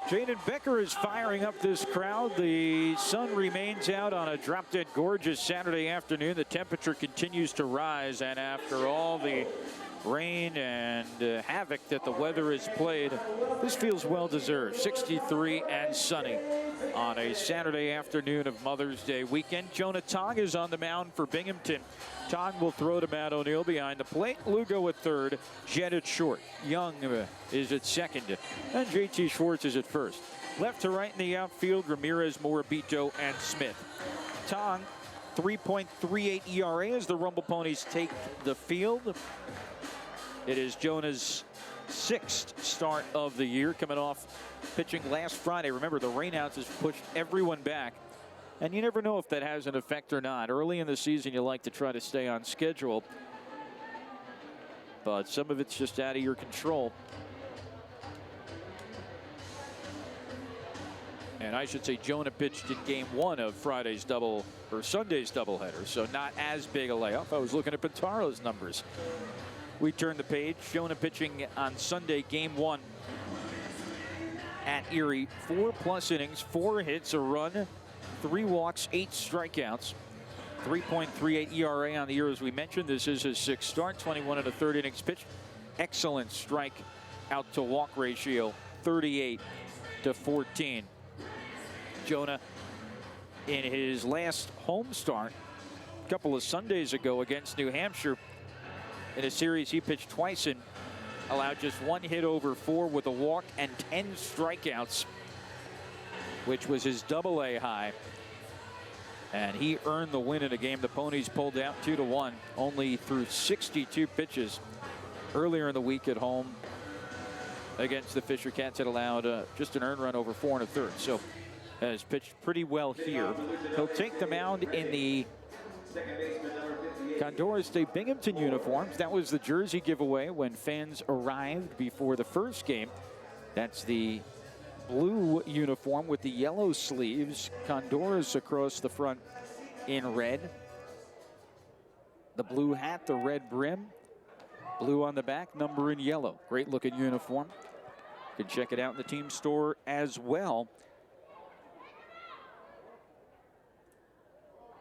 Jaden Becker is firing up this crowd. The sun remains out on a drop-dead gorgeous Saturday afternoon. The temperature continues to rise, and after all the rain and havoc that the weather has played, this feels well-deserved. 63 and sunny on a Saturday afternoon of Mother's Day weekend. Jonah Tong is on the mound for Binghamton. Tong will throw to Matt O'Neill behind the plate. Lugo at third, Jett at short. Young is at second, and JT Schwartz is at first. Left to right in the outfield, Ramirez, Morabito, and Smith. Tong, 3.38 ERA as the Rumble Ponies take the field. It is Jonah's 6th start of the year, coming off pitching last Friday. Remember, the rainouts has pushed everyone back, and you never know if that has an effect or not. Early in the season, you like to try to stay on schedule, but some of it's just out of your control. And I should say Jonah pitched in game 1 of Sunday's doubleheader, so not as big a layoff. I was looking at Pintaro's numbers. We turn the page. Jonah pitching on Sunday, game 1 at Erie. 4+ innings, 4 hits, a run, 3 walks, 8 strikeouts. 3.38 ERA on the year, as we mentioned. This is his 6th start, 21 1/3 innings pitched. Excellent strike out to walk ratio, 38-14. Jonah, in his last home start a couple of Sundays ago against New Hampshire, in a series he pitched twice and allowed just 1 hit over 4 with a walk and 10 strikeouts, which was his AA high. And he earned the win in a game the Ponies pulled out 2-1, only through 62 pitches. Earlier in the week at home against the Fisher Cats had allowed just an earned run over 4 1/3. So has pitched pretty well here. He'll take the mound in the Condora State Binghamton uniforms. That was the jersey giveaway when fans arrived before the first game. That's the blue uniform with the yellow sleeves. Condora's across the front in red. The blue hat, the red brim. Blue on the back, number in yellow. Great looking uniform. You can check it out in the team store as well.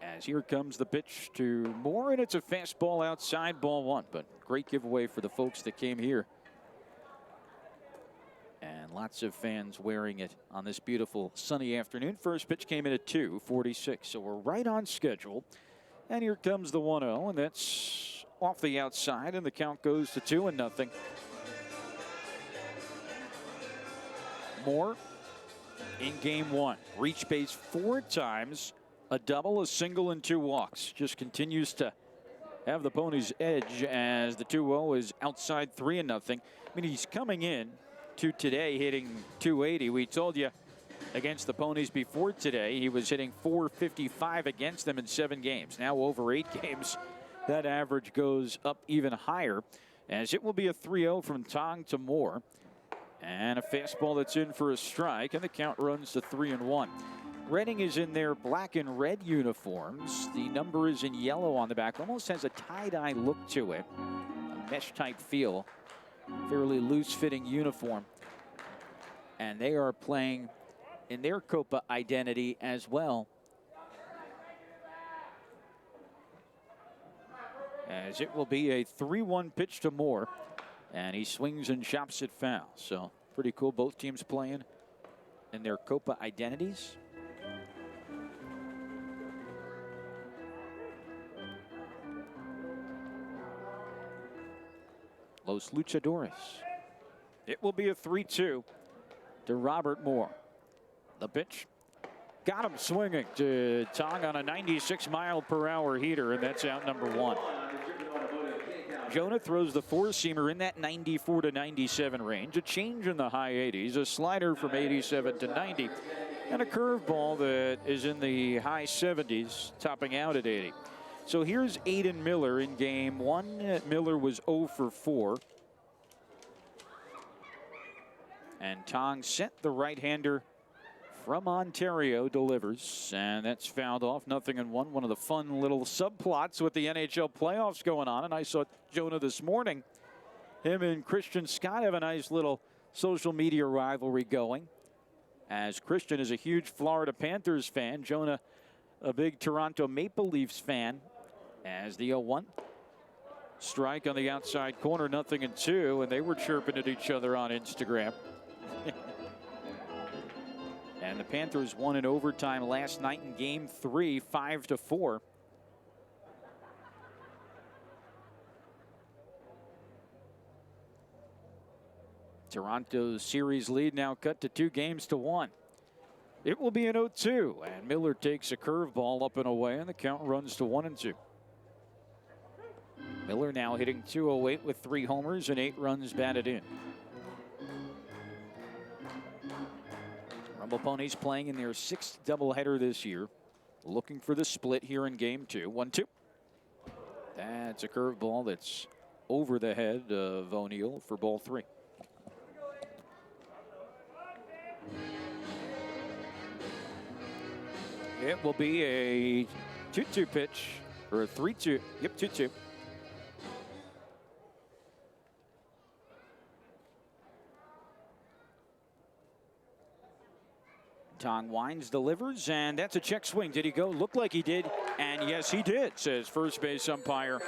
As here comes the pitch to Moore, and it's a fastball outside, ball 1. But great giveaway for the folks that came here. And lots of fans wearing it on this beautiful sunny afternoon. First pitch came in at 2:46, so we're right on schedule. And here comes the 1-0, and that's off the outside, and the count goes to 2-0. Moore in game 1, reached base 4 times. A double, a single, and 2 walks. Just continues to have the Ponies' edge as the 2-0 is outside 3-0. I mean, he's coming in to today hitting .280. We told you against the Ponies before today he was hitting .455 against them in 7 games. Now over 8 games, that average goes up even higher, as it will be a 3-0 from Tong to Moore. And a fastball that's in for a strike, and the count runs to 3-1. Reading is in their black and red uniforms. The number is in yellow on the back. Almost has a tie-dye look to it. A mesh-type feel. Fairly loose-fitting uniform. And they are playing in their Copa identity as well. As it will be a 3-1 pitch to Moore. And he swings and chops it foul. So pretty cool. Both teams playing in their Copa identities. Los Luchadores. It will be a 3-2 to Robert Moore. The pitch. Got him swinging to Tong on a 96-mile-per-hour heater, and that's out number 1. Jonah throws the 4-seamer in that 94 to 97 range. A change in the high 80s. A slider from 87 to 90. And a curveball that is in the high 70s, topping out at 80. So here's Aiden Miller in game 1. Miller was 0 for 4. And Tong sent the right-hander from Ontario, delivers, and that's fouled off. 0-1. One of the fun little subplots with the NHL playoffs going on. And I saw Jonah this morning. Him and Christian Scott have a nice little social media rivalry going. as Christian is a huge Florida Panthers fan. Jonah, a big Toronto Maple Leafs fan, as the 0-1. Strike on the outside corner, 0-2, and they were chirping at each other on Instagram. And the Panthers won in overtime last night in Game 3, 5-4. Toronto's series lead now cut to 2-1. It will be an 0-2, and Miller takes a curveball up and away, and the count runs to 1-2. Miller now hitting .208 with 3 homers and 8 runs batted in. Rumble Ponies playing in their 6th doubleheader this year, looking for the split here in Game 2. 1-2. That's a curveball that's over the head of O'Neill for ball 3. It will be a 2-2 pitch, or a 3-2. Yep, 2-2. Tong winds, delivers, and that's a check swing. Did he go? Looked like he did, and yes, he did, says first base umpire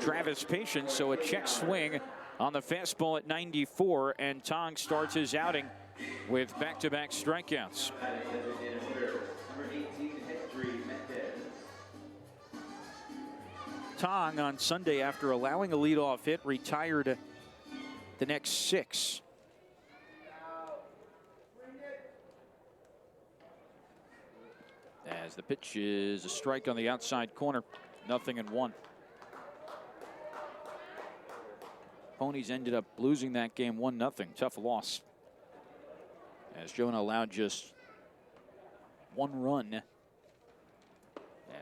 Travis Patience. So a check swing on the fastball at 94, and Tong starts his outing with back-to-back strikeouts. Tong on Sunday, after allowing a leadoff hit, retired the next 6. As the pitch is a strike on the outside corner, 0-1. Ponies ended up losing that game 1-0. Tough loss, as Jonah allowed just 1 run.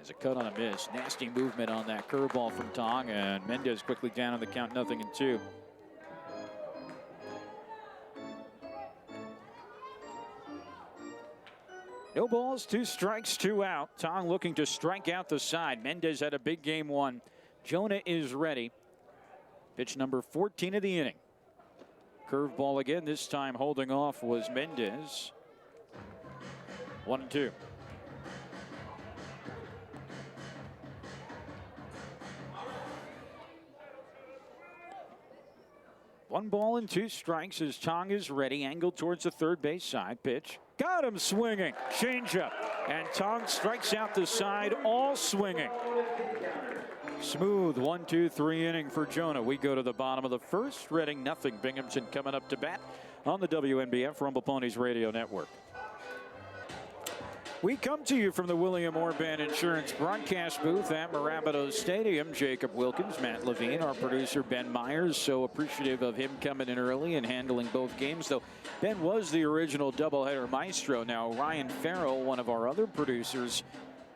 As a cut on a miss. Nasty movement on that curveball from Tong, and Mendez quickly down on the count, 0-2. No balls, 2 strikes, 2 out. Tong looking to strike out the side. Mendez had a big Game 1. Jonah is ready. Pitch number 14 of the inning. Curveball again, this time holding off was Mendez. 1-2. One ball and 2 strikes as Tong is ready. Angled towards the third base side. Pitch. Got him swinging. Changeup. And Tong strikes out the side, all swinging. Smooth 1-2-3 inning for Jonah. We go to the bottom of the first. Reading 0. Binghamton coming up to bat on the WNBF Rumble Ponies Radio Network. We come to you from the William Orban Insurance broadcast booth at Mirabito Stadium. Jacob Wilkins, Matt Levine, our producer Ben Myers. So appreciative of him coming in early and handling both games, though Ben was the original doubleheader maestro. Now Ryan Farrell, one of our other producers,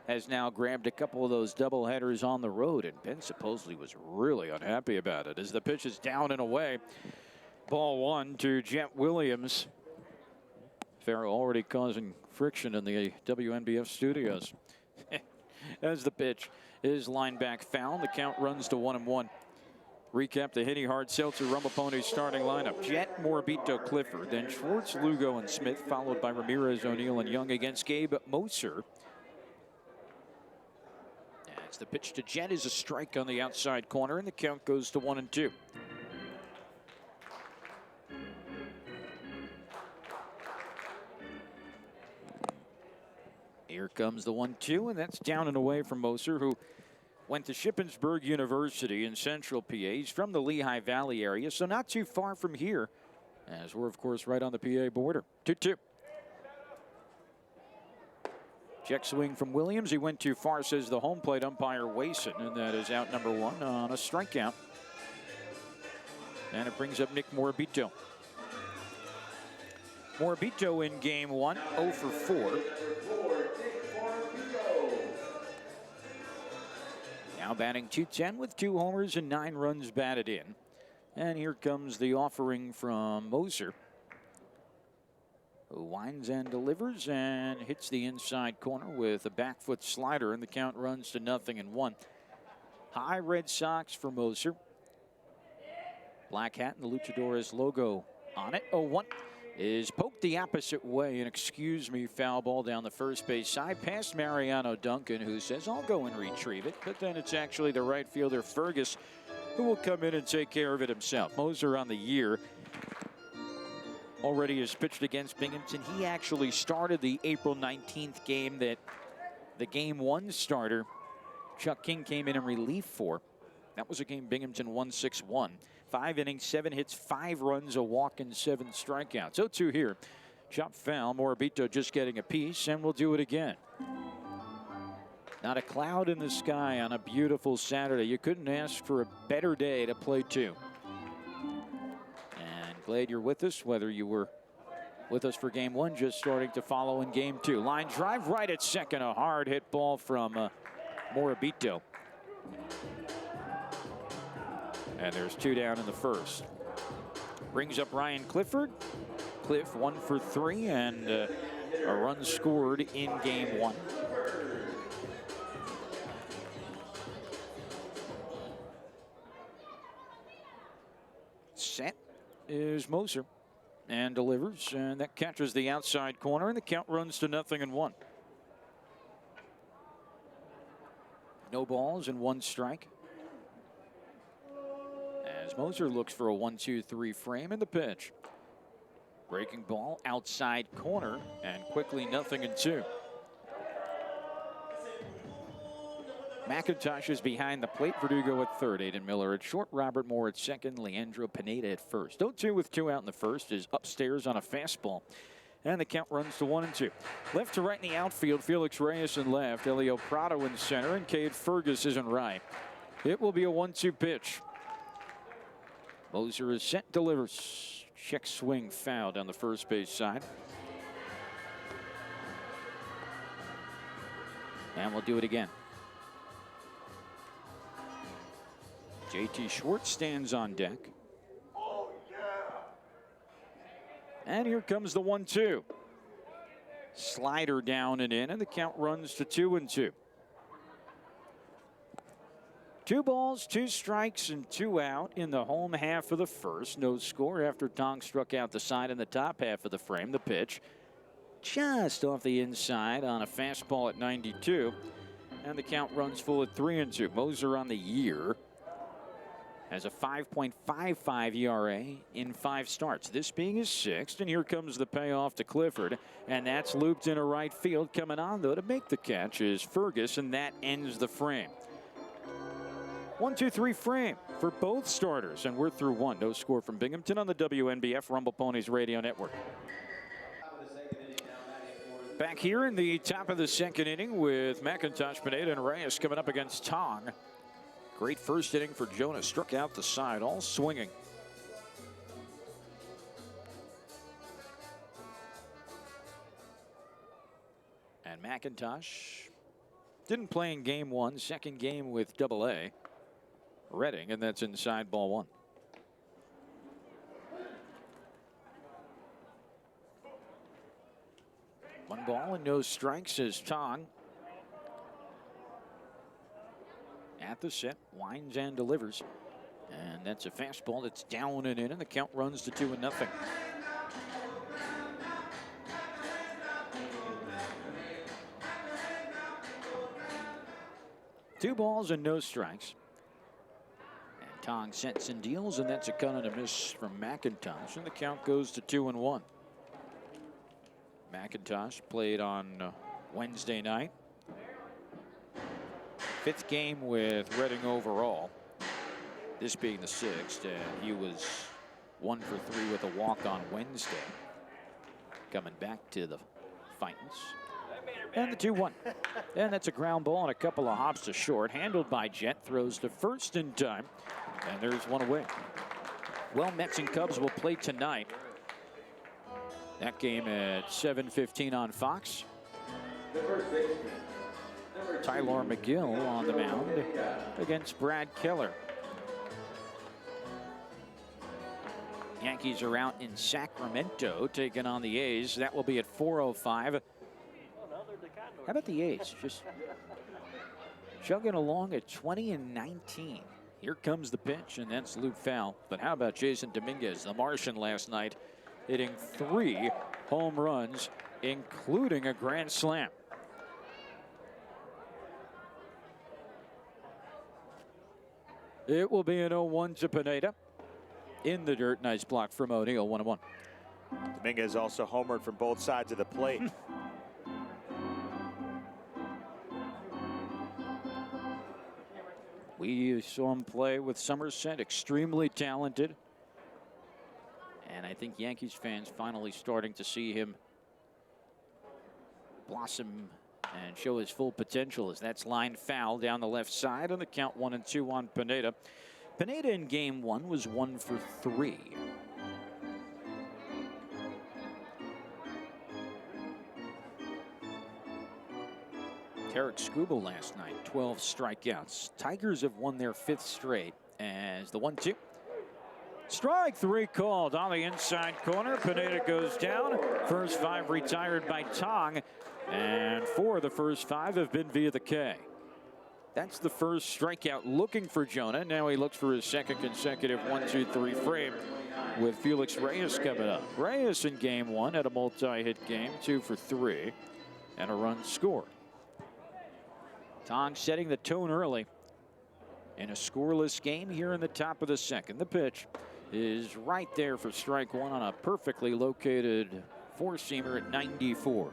has now grabbed a couple of those doubleheaders on the road, and Ben supposedly was really unhappy about it as the pitch is down and away. Ball 1 to Jet Williams. Farrell already causing friction in the WNBF studios. As the pitch is lined back foul, the count runs to 1-1. Recap the Hitty Hard Seltzer Rumble Ponies starting lineup. Jet, Morabito, Clifford, then Schwartz, Lugo, and Smith, followed by Ramirez, O'Neill, and Young against Gabe Moser. As the pitch to Jet is a strike on the outside corner, and the count goes to 1-2. Here comes the 1-2, and that's down and away from Moser, who went to Shippensburg University in Central PA. He's from the Lehigh Valley area, so not too far from here, as we're, of course, right on the PA border. 2-2. Check swing from Williams. He went too far, says the home plate umpire, Wason, and that is out number 1 on a strikeout. And it brings up Nick Morabito. Morabito in Game 1, 0 for 4. Now batting .210 with 2 homers and 9 runs batted in. And here comes the offering from Moser, who winds and delivers and hits the inside corner with a back foot slider, and the count runs to 0-1. High Red Sox for Moser. Black hat and the Luchadores logo on it. 0-1. is poked the opposite way. And excuse me, foul ball down the first base side past Mariano Duncan, who says, I'll go and retrieve it. But then it's actually the right fielder, Fergus, who will come in and take care of it himself. Moser on the year already has pitched against Binghamton. He actually started the April 19th game that the Game 1 starter, Chuck King, came in relief for. That was a game Binghamton won 6-1. 5 innings, 7 hits, 5 runs, a walk, and 7 strikeouts. 0-2 here. Chop foul. Morabito just getting a piece, and we'll do it again. Not a cloud in the sky on a beautiful Saturday. You couldn't ask for a better day to play two. And glad you're with us, whether you were with us for Game 1, just starting to follow in Game 2. Line drive right at second. A hard hit ball from Morabito. And there's 2 down in the first. Brings up Ryan Clifford. Cliff 1 for 3 and a run scored in Game 1. Set is Moser and delivers, and that catches the outside corner, and the count runs to 0-1. No balls and 1 strike. As Moser looks for a 1-2-3 frame in the pitch. Breaking ball outside corner, and quickly 0-2. McIntosh is behind the plate. Verdugo at third. Aiden Miller at short. Robert Moore at second. Leandro Pineda at first. 0-2 with 2 out in the first is upstairs on a fastball. And the count runs to 1-2. Left to right in the outfield. Felix Reyes in left. Elio Prado in center. And Cade Fergus is in right. It will be a 1-2 pitch. Moser is set. Delivers. Check swing foul down the first base side. And we'll do it again. JT Schwartz stands on deck. Oh, yeah. And here comes the 1-2. Slider down and in, and the count runs to 2-2. 2 balls, 2 strikes, and 2 out in the home half of the first. No score after Tong struck out the side in the top half of the frame. The pitch just off the inside on a fastball at 92. And the count runs full at 3-2. Moser on the year has a 5.55 ERA in 5 starts, this being his 6th. And here comes the payoff to Clifford, and that's looped into right field. Coming on, though, to make the catch is Fergus, and that ends the frame. 1-2-3 frame for both starters, and we're through 1. No score from Binghamton on the WNBF Rumble Ponies Radio Network. Back here in the top of the second inning with McIntosh, Pineda, and Reyes coming up against Tong. Great first inning for Jonas. Struck out the side, all swinging. And McIntosh didn't play in Game 1. Second game with Double-A. Reading, and that's inside ball 1. One ball and no strikes as Tong at the set, winds and delivers. And that's a fastball that's down and in, and the count runs to 2-0. Two balls and no strikes. And Tong sets and deals, and that's a cut and a miss from McIntosh, and the count goes to 2-1. McIntosh played on Wednesday night. 5th game with Reading overall. This being the 6th, and he was 1 for 3 with a walk on Wednesday. Coming back to the Fightins. And the 2-1. And that's a ground ball and a couple of hops to short. Handled by Jet. Throws to first in time. And there's one away. Well, Mets and Cubs will play tonight. That game at 7:15 on Fox. Tyler McGill on the mound against Brad Keller. Yankees are out in Sacramento taking on the A's. That will be at 4:05. How about the A's? Just chugging along at 20-19. Here comes the pitch, and that's loop foul. But how about Jason Dominguez, the Martian, last night hitting 3 home runs, including a grand slam. It will be an 0-1 to Pineda. In the dirt, nice block from O'Neill, 1-1. Dominguez also homered from both sides of the plate. We saw him play with Somerset, extremely talented. And I think Yankees fans finally starting to see him blossom and show his full potential as that's line foul down the left side on the count 1-2 on Pineda. Pineda in game 1 was 1 for 3. Tarek Skubal last night, 12 strikeouts. Tigers have won their 5th straight as the 1-2. Strike 3 called on the inside corner. Pineda goes down. First 5 retired by Tong, and 4 of the first 5 have been via the K. That's the first strikeout looking for Jonah. Now he looks for his second consecutive 1-2-3 frame with Felix Reyes coming up. Reyes in game 1 had a multi-hit game, 2 for 3, and a run scored. Tong setting the tone early in a scoreless game here in the top of the second. The pitch is right there for strike 1 on a perfectly located 4-seamer at 94.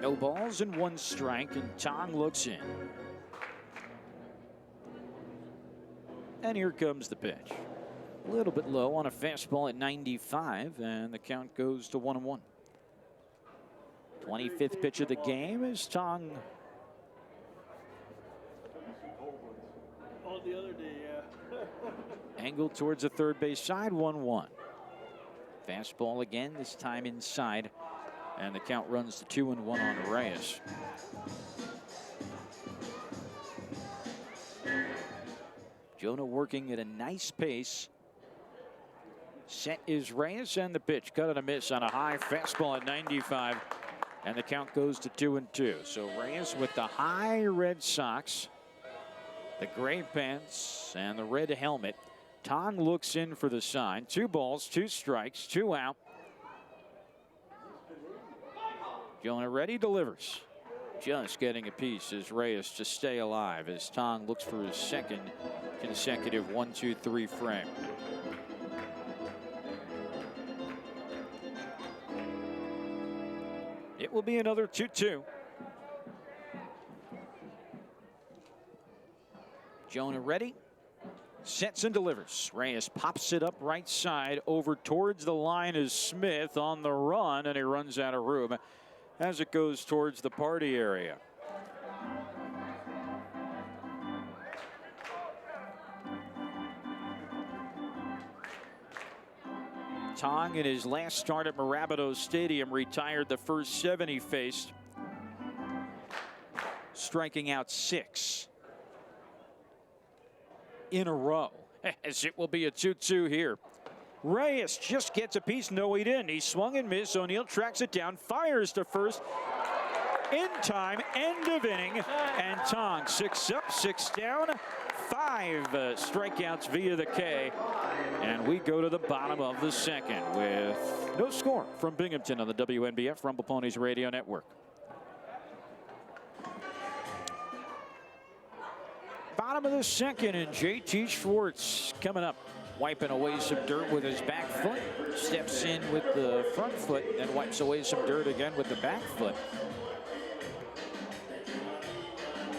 No balls and 1 strike, and Tong looks in. And here comes the pitch. A little bit low on a fastball at 95, and the count goes to 1-1. 25th pitch of the game is Tong. Oh, the other day, yeah. Angled towards the third base side, 1-1. Fastball again, this time inside. And the count runs to 2-1 on Reyes. Jonah working at a nice pace. Set is Reyes, and the pitch. Cut and a miss on a high fastball at 95. And the count goes to 2-2. So Reyes with the high red socks, the gray pants, and the red helmet. Tong looks in for the sign. 2 balls, 2 strikes, 2 out. Jonah ready, delivers. Just getting a piece as Reyes to stay alive as Tong looks for his second consecutive 1-2-3 frame. It will be another 2-2. Jonah ready, sets and delivers. Reyes pops it up right side over towards the line is Smith on the run, and he runs out of room as it goes towards the party area. Tong in his last start at Mirabito Stadium retired the first 7 he faced, striking out 6 in a row, as it will be a 2-2 here. Reyes just gets a piece. No, he didn't. He swung and missed. O'Neill tracks it down, fires to first. In time, end of inning, and Tong 6 up, 6 down, 5 strikeouts via the K. And we go to the bottom of the second with no score from Binghamton on the WNBF Rumble Ponies Radio Network. Bottom of the second, and JT Schwartz coming up, wiping away some dirt with his back foot. Steps in with the front foot and wipes away some dirt again with the back foot.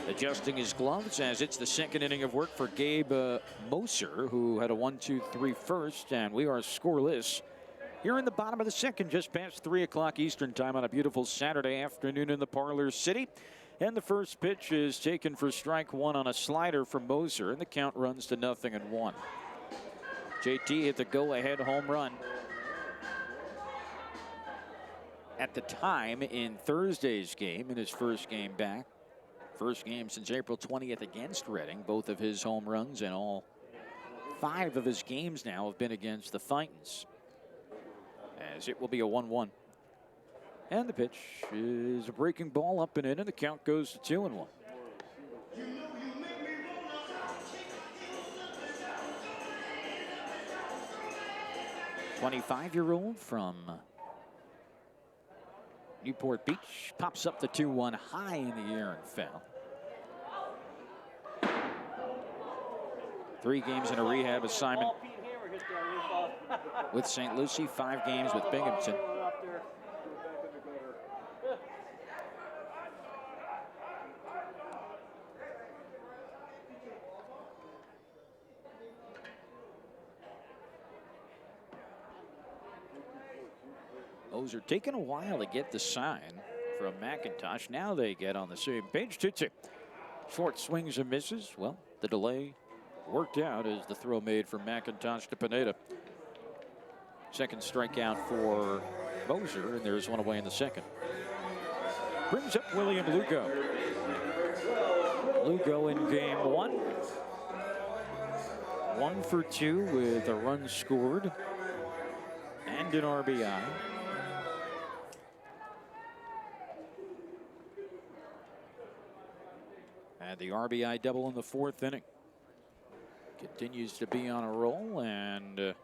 Adjusting his gloves as it's the second inning of work for Gabe Moser, who had a 1-2-3 first, and we are scoreless here in the bottom of the second, just past 3 o'clock Eastern time on a beautiful Saturday afternoon in the Parlor City. And the first pitch is taken for strike 1 on a slider from Moser, and the count runs to 0-1. JT hit the go-ahead home run at the time in Thursday's game, in his first game back. First game since April 20th against Reading. Both of his home runs and all 5 of his games now have been against the Titans, as it will be a 1-1. And the pitch is a breaking ball up and in, and the count goes to 2-1. 25-year-old from Newport Beach pops up the 2-1 high in the air and foul. 3 games in a rehab assignment with St. Lucie, 5 games with Binghamton. Those are taking a while to get the sign from McIntosh. Now they get on the same page. 2-2. Short swings and misses. Well, the delay worked out as the throw made from McIntosh to Pineda. Second strikeout for Moser, and there's one away in the second. Brings up William Lugo. Lugo in game 1. 1 for 2 with a run scored and an RBI. And the RBI double in the 4th inning. Continues to be on a roll and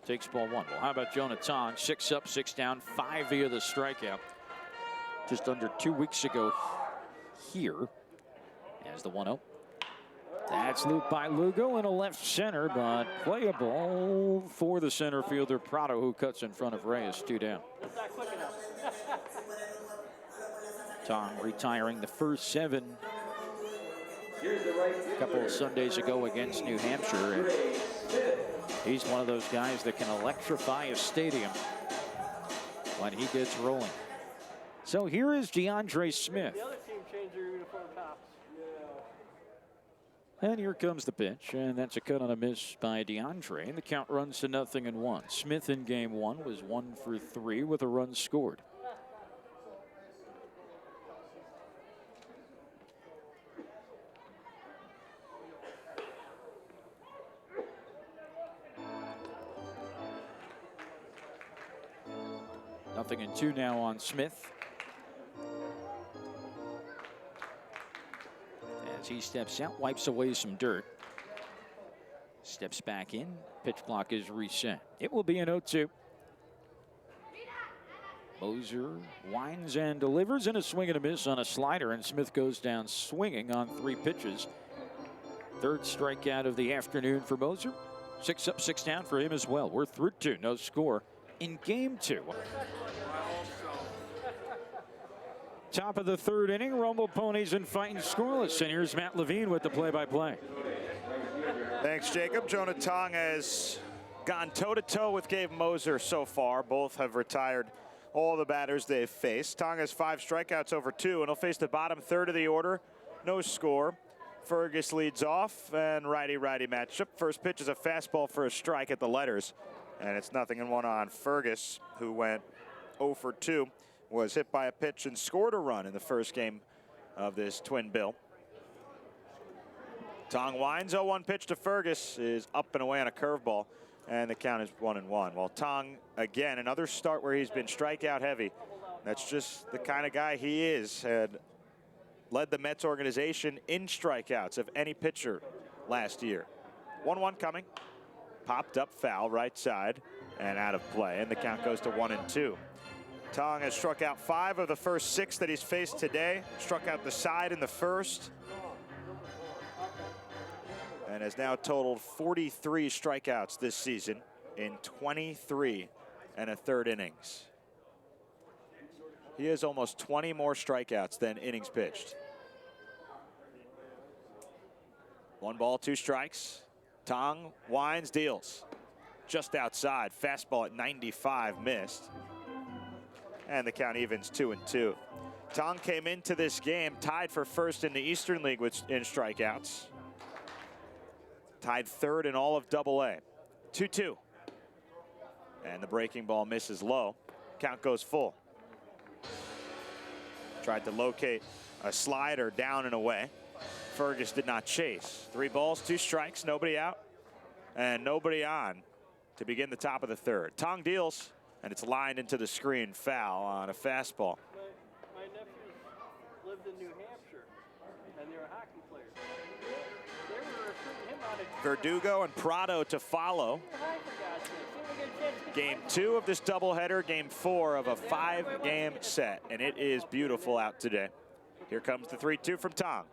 takes ball 1. Well, how about Jonah Tong? 6 up, 6 down, 5 via the strikeout. Just under 2 weeks ago here. As the 1-0. That's looped by Lugo in a left center, but playable for the center fielder Prado, who cuts in front of Reyes. 2 down. Tong retiring the first 7 a couple of Sundays ago against New Hampshire. And he's one of those guys that can electrify a stadium when he gets rolling. So here is DeAndre Smith. The other team changed their uniform tops. And here comes the pitch, and that's a cut on a miss by DeAndre. And the count runs to 0-1. Smith in game 1 was 1 for 3 with a run scored. Nothing in 2 now on Smith. As he steps out, wipes away some dirt. Steps back in. Pitch clock is reset. It will be an 0-2. Moser winds and delivers, and a swing and a miss on a slider, and Smith goes down swinging on 3 pitches. 3rd strikeout of the afternoon for Moser. 6 up, 6 down for him as well. We're through 2. No score in game 2. Top of the 3rd inning, Rumble Ponies and fighting scoreless. And here's Matt Levine with the play-by-play. Thanks, Jacob. Jonah Tong has gone toe-to-toe with Gabe Moser so far. Both have retired all the batters they've faced. Tong has 5 strikeouts over 2, and he'll face the bottom 3rd of the order. No score. Fergus leads off, and righty-righty matchup. First pitch is a fastball for a strike at the letters, and it's 0-1 on Fergus, who went 0 for 2. Was hit by a pitch and scored a run in the first game of this twin bill. Tong winds. 0-1 pitch to Fergus is up and away on a curveball, and the count is 1-1. While Tong, again, another start where he's been strikeout heavy. That's just the kind of guy he is. Had led the Mets organization in strikeouts of any pitcher last year. 1-1 coming. Popped up foul right side and out of play, and the count goes to 1-2. Tong has struck out 5 of the first 6 that he's faced today. Struck out the side in the first. And has now totaled 43 strikeouts this season in 23 1/3 innings. He has almost 20 more strikeouts than innings pitched. 1 ball, 2 strikes. Tong winds, deals. Just outside. Fastball at 95, missed. And the count evens 2-2. Tong came into this game tied for first in the Eastern League in strikeouts. Tied 3rd in all of Double-A. 2-2. And the breaking ball misses low. Count goes full. Tried to locate a slider down and away. Fergus did not chase. 3 balls, 2 strikes, nobody out, and nobody on to begin the top of the 3rd. Tong deals, and it's lined into the screen, foul on a fastball. My nephews lived in New Hampshire, and they were hockey players. They were recruiting him out of Verdugo and Prado to follow. Hi, for God's sake. Game 2 of this doubleheader, game 4 of a 5-game set, and it is beautiful out today. Here comes the 3-2 from Tong.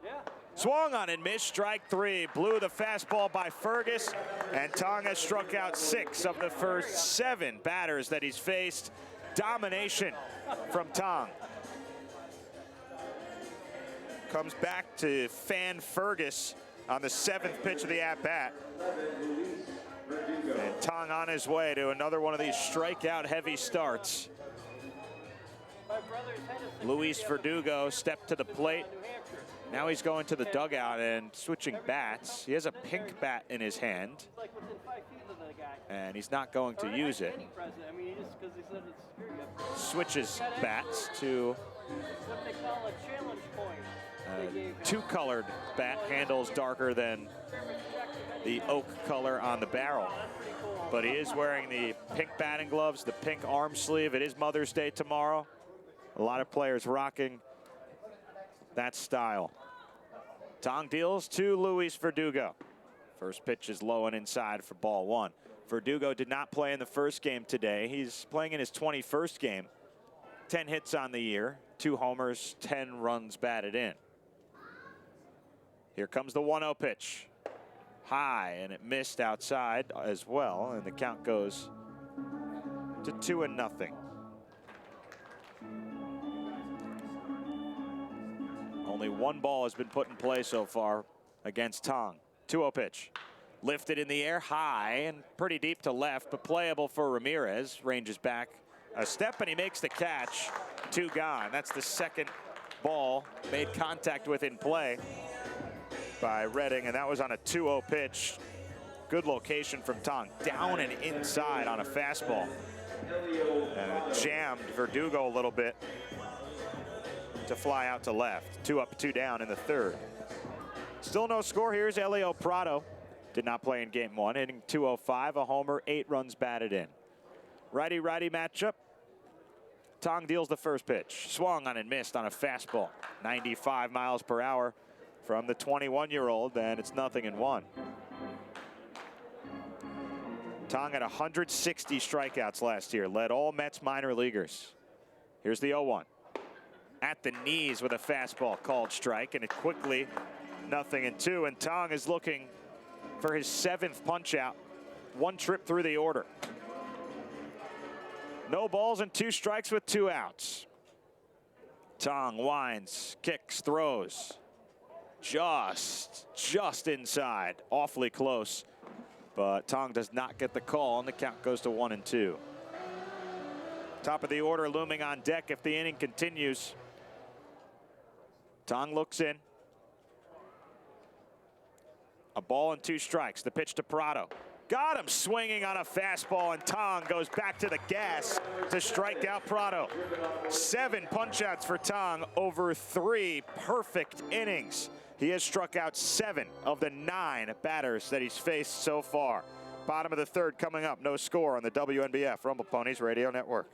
Swung on and missed, strike 3. Blew the fastball by Fergus, and Tong has struck out 6 of the first 7 batters that he's faced. Domination from Tong. Comes back to fan Fergus on the 7th pitch of the at-bat. And Tong on his way to another one of these strikeout-heavy starts. Luis Verdugo stepped to the plate. Now he's going to the dugout and switching bats. He has a pink bat in his hand, and he's not going to use it. Switches bats to two-colored bat. Handles darker than the oak color on the barrel. But he is wearing the pink batting gloves, the pink arm sleeve. It is Mother's Day tomorrow. A lot of players rocking that style. Tong deals to Luis Verdugo. First pitch is low and inside for ball 1. Verdugo did not play in the first game today. He's playing in his 21st game. 10 hits on the year, 2 homers, 10 runs batted in. Here comes the 1-0 pitch. High, and it missed outside as well, and the count goes to 2-0. Only 1 ball has been put in play so far against Tong. 2-0 pitch. Lifted in the air high and pretty deep to left, but playable for Ramirez. Ranges back a step, and he makes the catch. 2 gone. That's the second ball made contact with in play by Redding, and that was on a 2-0 pitch. Good location from Tong. Down and inside on a fastball. And it jammed Verdugo a little bit to fly out to left. 2 up, 2 down in the 3rd. Still no score. Here's Elio Prado. Did not play in game 1, hitting .205, a homer, 8 runs batted in. Righty-righty matchup. Tong deals the first pitch. Swung on and missed on a fastball. 95 miles per hour from the 21-year-old, and it's 0-1. Tong had 160 strikeouts last year, led all Mets minor leaguers. Here's the 0-1. At the knees with a fastball called strike, and it quickly 0-2, and Tong is looking for his 7th punch out. 1 trip through the order. No balls and 2 strikes with 2 outs. Tong winds, kicks, throws. Just inside, awfully close. But Tong does not get the call, and the count goes to 1-2. Top of the order looming on deck if the inning continues. Tong looks in. A ball and 2 strikes. The pitch to Prado. Got him swinging on a fastball, and Tong goes back to the gas to strike out Prado. 7 punch-outs for Tong over 3 perfect innings. He has struck out 7 of the 9 batters that he's faced so far. Bottom of the 3rd coming up. No score on the WNBF Rumble Ponies Radio Network.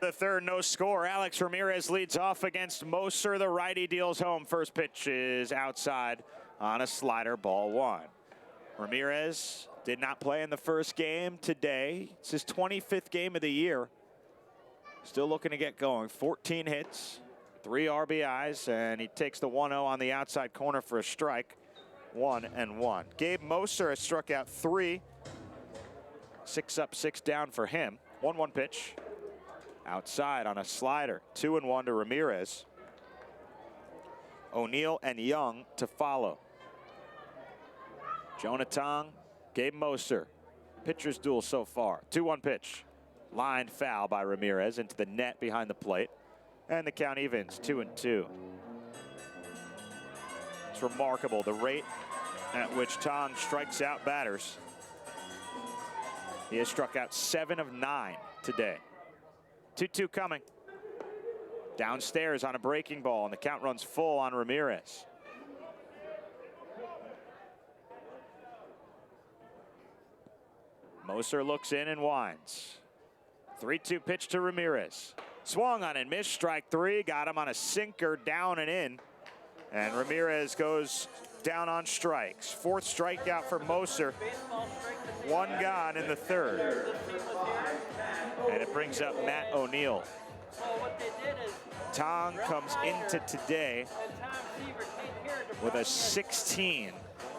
The 3rd, no score. Alex Ramirez leads off against Moser. The righty deals home. First pitch is outside on a slider, ball 1. Ramirez did not play in the first game today. It's his 25th game of the year. Still looking to get going. 14 hits, 3 RBIs, and he takes the 1-0 on the outside corner for a strike. 1-1. Gabe Moser has struck out 3. 6 up, 6 down for him. 1-1 pitch. Outside on a slider. 2-1 to Ramirez. O'Neill and Young to follow. Jonah Tong, Gabe Moser. Pitcher's duel so far. 2-1 pitch. Lined foul by Ramirez into the net behind the plate. And the count evens, 2-2. It's remarkable the rate at which Tong strikes out batters. He has struck out 7 of 9 today. 2-2 coming. Downstairs on a breaking ball, and the count runs full on Ramirez. Moser looks in and winds. 3-2 pitch to Ramirez. Swung on and missed, strike 3. Got him on a sinker, down and in. And Ramirez goes down on strikes. 4th strikeout for Moser. 1 gone in the 3rd. brings up Matt O'Neill. Well, what they did is Tong comes into today and Tom Seaver came here to with a 16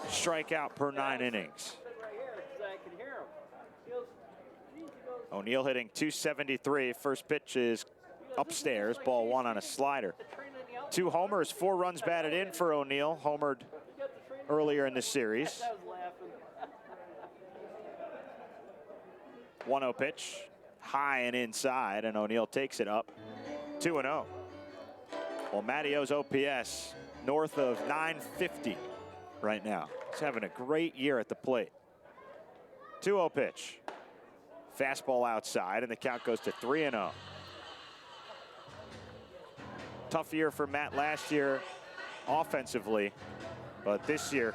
strikeout per 9 innings. sit right here because I can hear him. He goes, "Geez," he goes, O'Neill hitting 273. First pitch is upstairs, ball 1 on a slider. "The train in the outfield." 2 homers, 4 runs batted in for O'Neill. Homered He got the train. earlier in the series. I was laughing. 1-0 pitch, high and inside, and O'Neill takes it up. 2-0. Well, Mattio's OPS north of 950 right now. He's having a great year at the plate. 2-0 pitch. Fastball outside, and the count goes to 3-0. Tough year for Matt last year offensively, but this year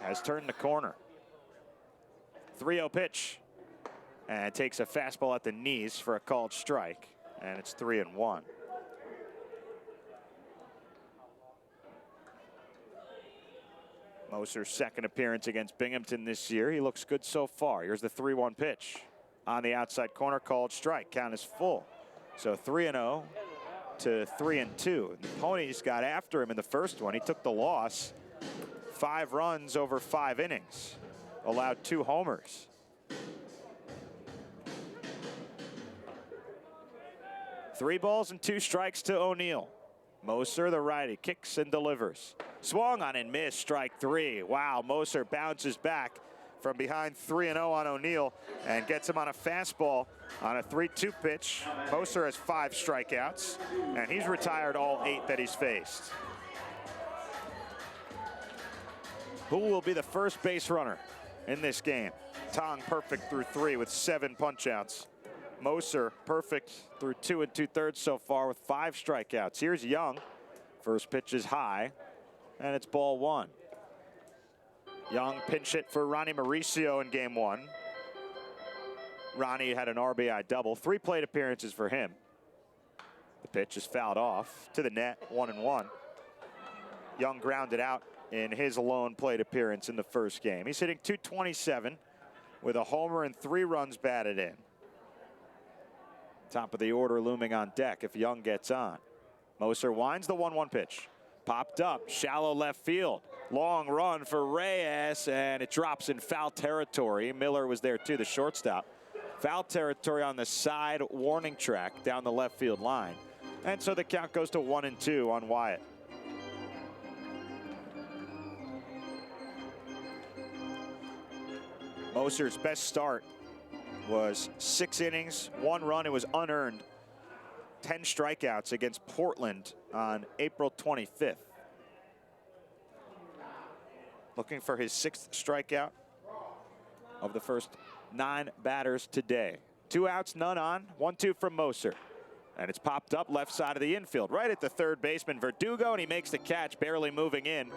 has turned the corner. 3-0 pitch, and takes a fastball at the knees for a called strike, and it's 3-1. Moser's second appearance against Binghamton this year. He looks good so far. Here's the 3-1 pitch. On the outside corner, called strike. Count is full. So 3-0 to 3-2. The Ponies got after him in the first one. He took the loss. 5 runs over 5 innings. Allowed 2 homers. Three balls and 2 strikes to O'Neill. Moser, the righty, kicks and delivers. Swung on and missed, strike 3. Wow, Moser bounces back from behind 3-0 on O'Neill and gets him on a fastball on a 3-2 pitch. Moser has 5 strikeouts, and he's retired all 8 that he's faced. Who will be the first base runner in this game? Tong perfect through 3 with 7 punch-outs. Moser perfect through 2 2/3 so far with 5 strikeouts. Here's Young. First pitch is high, and it's ball 1. Young pinch hit for Ronnie Mauricio in game 1. Ronnie had an RBI double. 3 plate appearances for him. The pitch is fouled off to the net, 1-1. Young grounded out in his lone plate appearance in the first game. He's hitting .227 with a homer and 3 runs batted in. Top of the order looming on deck if Young gets on. Moser winds the 1-1 pitch. Popped up, shallow left field. Long run for Reyes, and it drops in foul territory. Miller was there too, the shortstop. Foul territory on the side warning track down the left field line. And so the count goes to 1-2 on Wyatt. Moser's best start was 6 innings, 1 run. It was unearned. 10 strikeouts against Portland on April 25th. Looking for his 6th strikeout of the first 9 batters today. 2 outs, none on. 1-2 from Moser. And it's popped up left side of the infield, right at the third baseman, Verdugo, and he makes the catch, barely moving in.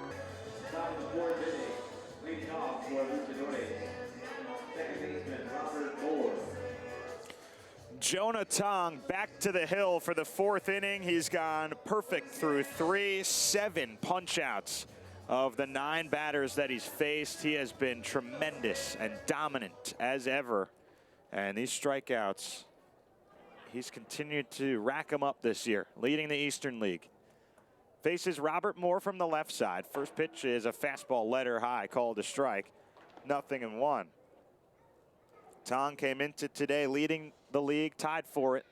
Jonah Tong back to the hill for the 4th inning. He's gone perfect through 3, 7 punch-outs of the 9 batters that he's faced. He has been tremendous and dominant as ever. And these strikeouts, he's continued to rack them up this year, leading the Eastern League. Faces Robert Moore from the left side. First pitch is a fastball letter high, called a strike. 0-1. Tong came into today leading the league, tied for it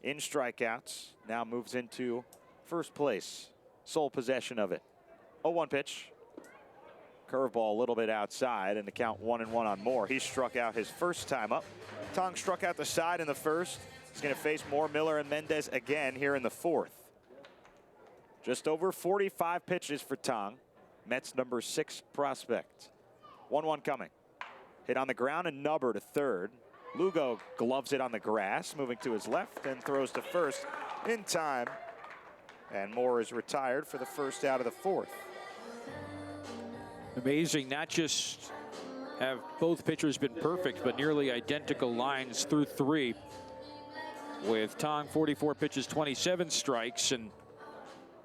in strikeouts. Now moves into first place, sole possession of it. 0-1 pitch. Curveball a little bit outside, and the count 1-1 on Moore. He struck out his first time up. Tong struck out the side in the first. He's going to face Moore, Miller, and Mendez again here in the 4th. Just over 45 pitches for Tong, Mets number 6 prospect. 1-1 coming. Hit on the ground and Nubber to third. Lugo gloves it on the grass, moving to his left and throws to first in time. And Moore is retired for the first out of the 4th. Amazing, not just have both pitchers been perfect, but nearly identical lines through 3. With Tong 44 pitches, 27 strikes, and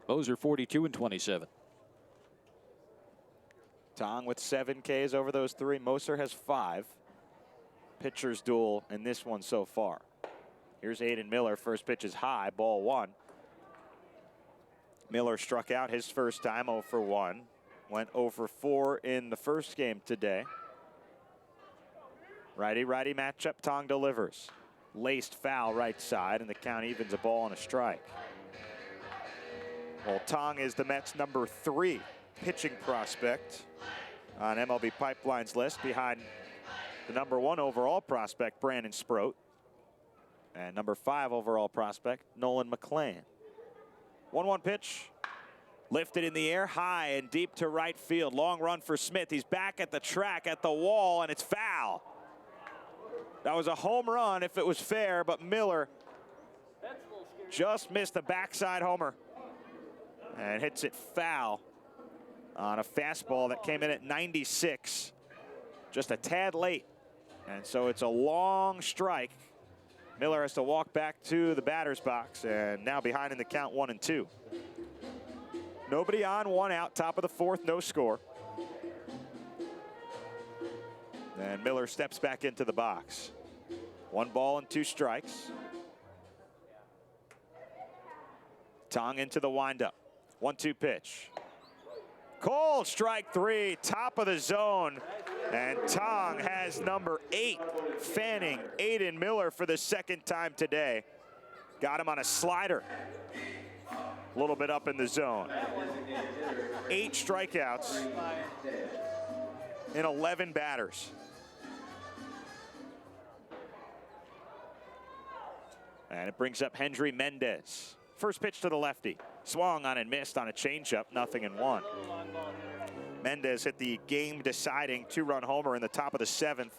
Moser 42 and 27. Tong with 7 Ks over those 3. Moser has 5. Pitchers duel in this one so far. Here's Aiden Miller. First pitch is high, ball 1. Miller struck out his first time, 0 for 1. Went 0 for 4 in the first game today. Righty-righty matchup. Tong delivers. Laced foul right side, and the count evens a ball and a strike. Well, Tong is the Mets' number 3 pitching prospect on MLB Pipeline's list, behind the number 1 overall prospect, Brandon Sproat, and number 5 overall prospect, Nolan McLean. 1-1 pitch. Lifted in the air, high and deep to right field. Long run for Smith. He's back at the track, at the wall, and it's foul. That was a home run if it was fair, but Miller just missed the backside homer and hits it foul on a fastball that came in at 96, just a tad late. And so it's a long strike. Miller has to walk back to the batter's box, and now behind in the count, 1-2. Nobody on, 1 out, top of the 4th, no score. And Miller steps back into the box. 1 ball and 2 strikes. Tong into the windup. 1-2 pitch. Cole, strike 3, top of the zone. And Tong has number 8, fanning Aiden Miller for the 2nd time today. Got him on a slider. A little bit up in the zone. 8 strikeouts in 11 batters. And it brings up Hendry Mendez. First pitch to the lefty. Swung on and missed on a changeup, 0-1. Mendez hit the game-deciding 2-run homer in the top of the 7th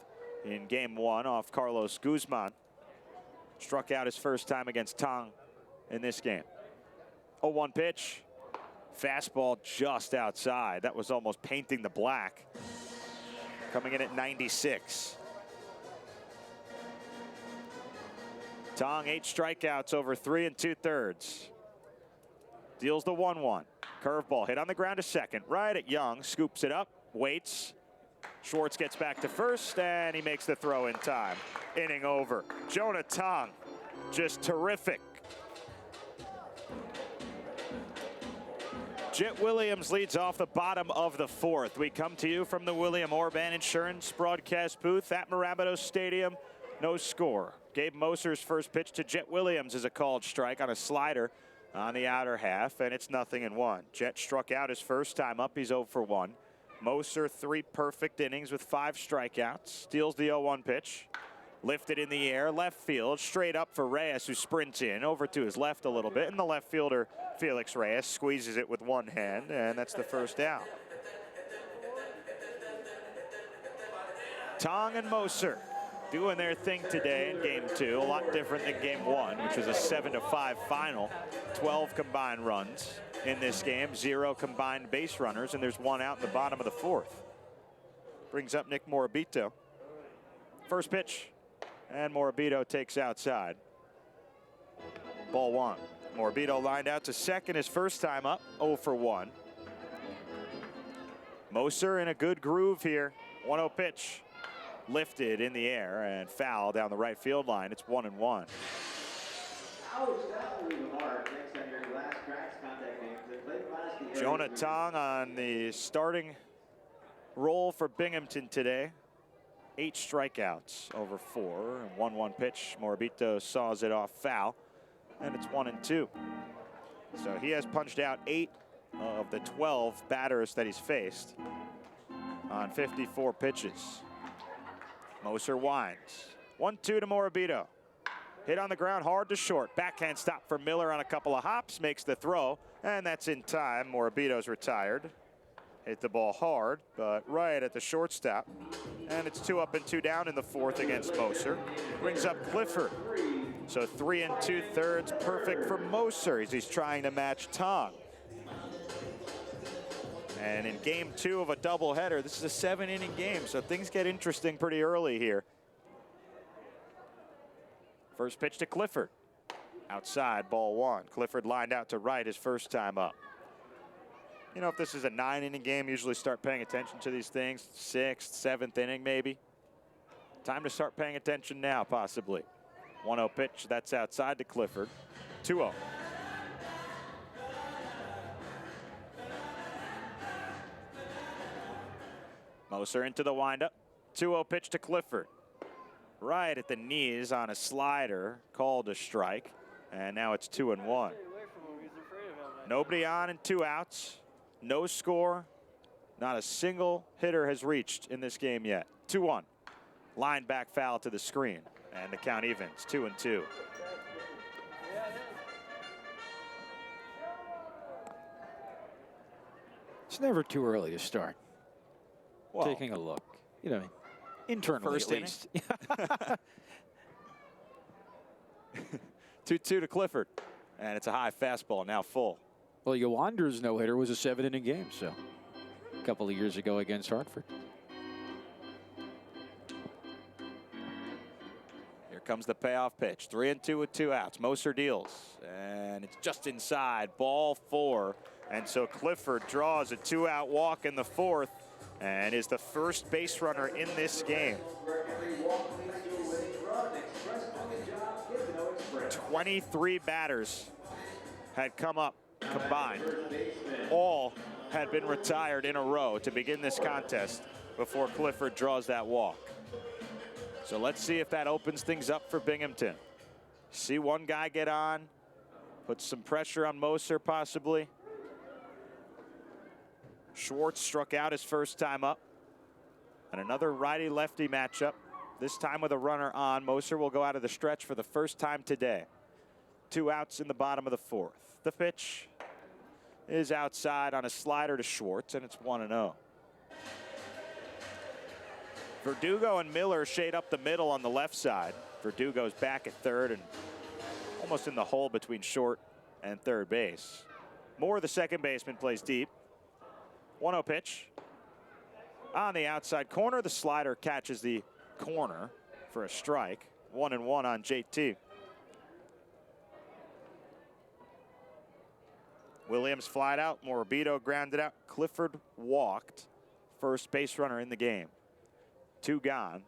in Game 1 off Carlos Guzman. Struck out his first time against Tong in this game. 0-1 pitch. Fastball just outside. That was almost painting the black. Coming in at 96. Tong, 8 strikeouts over 3 2/3. Deals the 1-1. Curveball hit on the ground to second. Right at Young. Scoops it up. Waits. Schwartz gets back to first, and he makes the throw in time. Inning over. Jonah Tong, just terrific. Jet Williams leads off the bottom of the 4th. We come to you from the William Orban Insurance broadcast booth at Marabato Stadium. No score. Gabe Moser's first pitch to Jet Williams is a called strike on a slider on the outer half, and it's 0-1. Jet struck out his first time up. He's 0 for 1. Moser, 3 perfect innings with 5 strikeouts. Steals the 0-1 pitch. Lifted in the air, left field, straight up for Reyes, who sprints in over to his left a little bit, and the left fielder, Felix Reyes, squeezes it with 1 hand, and that's the first out. Tong and Moser doing their thing today in Game 2. A lot different than Game 1, which was a 7-5 final. 12 combined runs in this game, 0 combined base runners, and there's 1 out in the bottom of the 4th. Brings up Nick Morabito. First pitch, and Morabito takes outside. Ball 1. Morabito lined out to second his first time up, 0 for 1. Moser in a good groove here. 1-0 pitch. Lifted in the air and foul down the right field line. It's 1-1. Jonah Tong on the starting role for Binghamton today. 8 strikeouts over 4. And 1-1 pitch. Morabito saws it off foul. And it's 1-2. So he has punched out 8 of the 12 batters that he's faced on 54 pitches. Moser winds. 1-2 to Morabito. Hit on the ground hard to short. Backhand stop for Miller on a couple of hops. Makes the throw. And that's in time. Morabito's retired. Hit the ball hard, but right at the shortstop. And it's 2 up and 2 down in the 4th against Moser. Brings up Clifford. So 3 2/3 perfect for Moser as he's trying to match Tong. And in Game 2 of a doubleheader, this is a 7-inning game, so things get interesting pretty early here. First pitch to Clifford. Outside, ball 1. Clifford lined out to right his first time up. You know, if this is a 9-inning game, usually start paying attention to these things. 6th, 7th inning, maybe. Time to start paying attention now, possibly. 1-0 pitch. That's outside to Clifford. 2-0. Moser into the windup. 2-0 pitch to Clifford. Right at the knees on a slider, called a strike. And now it's 2-1. Stay away from him. He's afraid of him. Nobody on and 2 outs. No score. Not a single hitter has reached in this game yet. 2-1. Line back foul to the screen. And the count evens. 2-2. Yeah, it is. It's never too early to start Well, taking a look. You know, internally First at inning? least. 2-2 to Clifford. And it's a high fastball, now full. Well, Yoander's no-hitter was a 7-inning game, so a couple of years ago against Hartford. Here comes the payoff pitch. 3-2 with 2 outs. Moser deals. And it's just inside. Ball 4. And so Clifford draws a 2-out walk in the 4th and is the first base runner in this game. 23 batters had come up combined. All had been retired in a row to begin this contest before Clifford draws that walk. So let's see if that opens things up for Binghamton. See one guy get on, put some pressure on Moser possibly. Schwartz struck out his first time up. And another righty-lefty matchup, this time with a runner on. Moser will go out of the stretch for the first time today. 2 outs in the bottom of the 4th. The pitch is outside on a slider to Schwartz, and it's 1-0. Verdugo and Miller shade up the middle on the left side. Verdugo's back at third and almost in the hole between short and third base. Moore, the second baseman, plays deep. 1-0 pitch. On the outside corner, the slider catches the corner for a strike. 1-1 on JT. Williams flied out. Morabito grounded out. Clifford walked. First base runner in the game. 2 gone.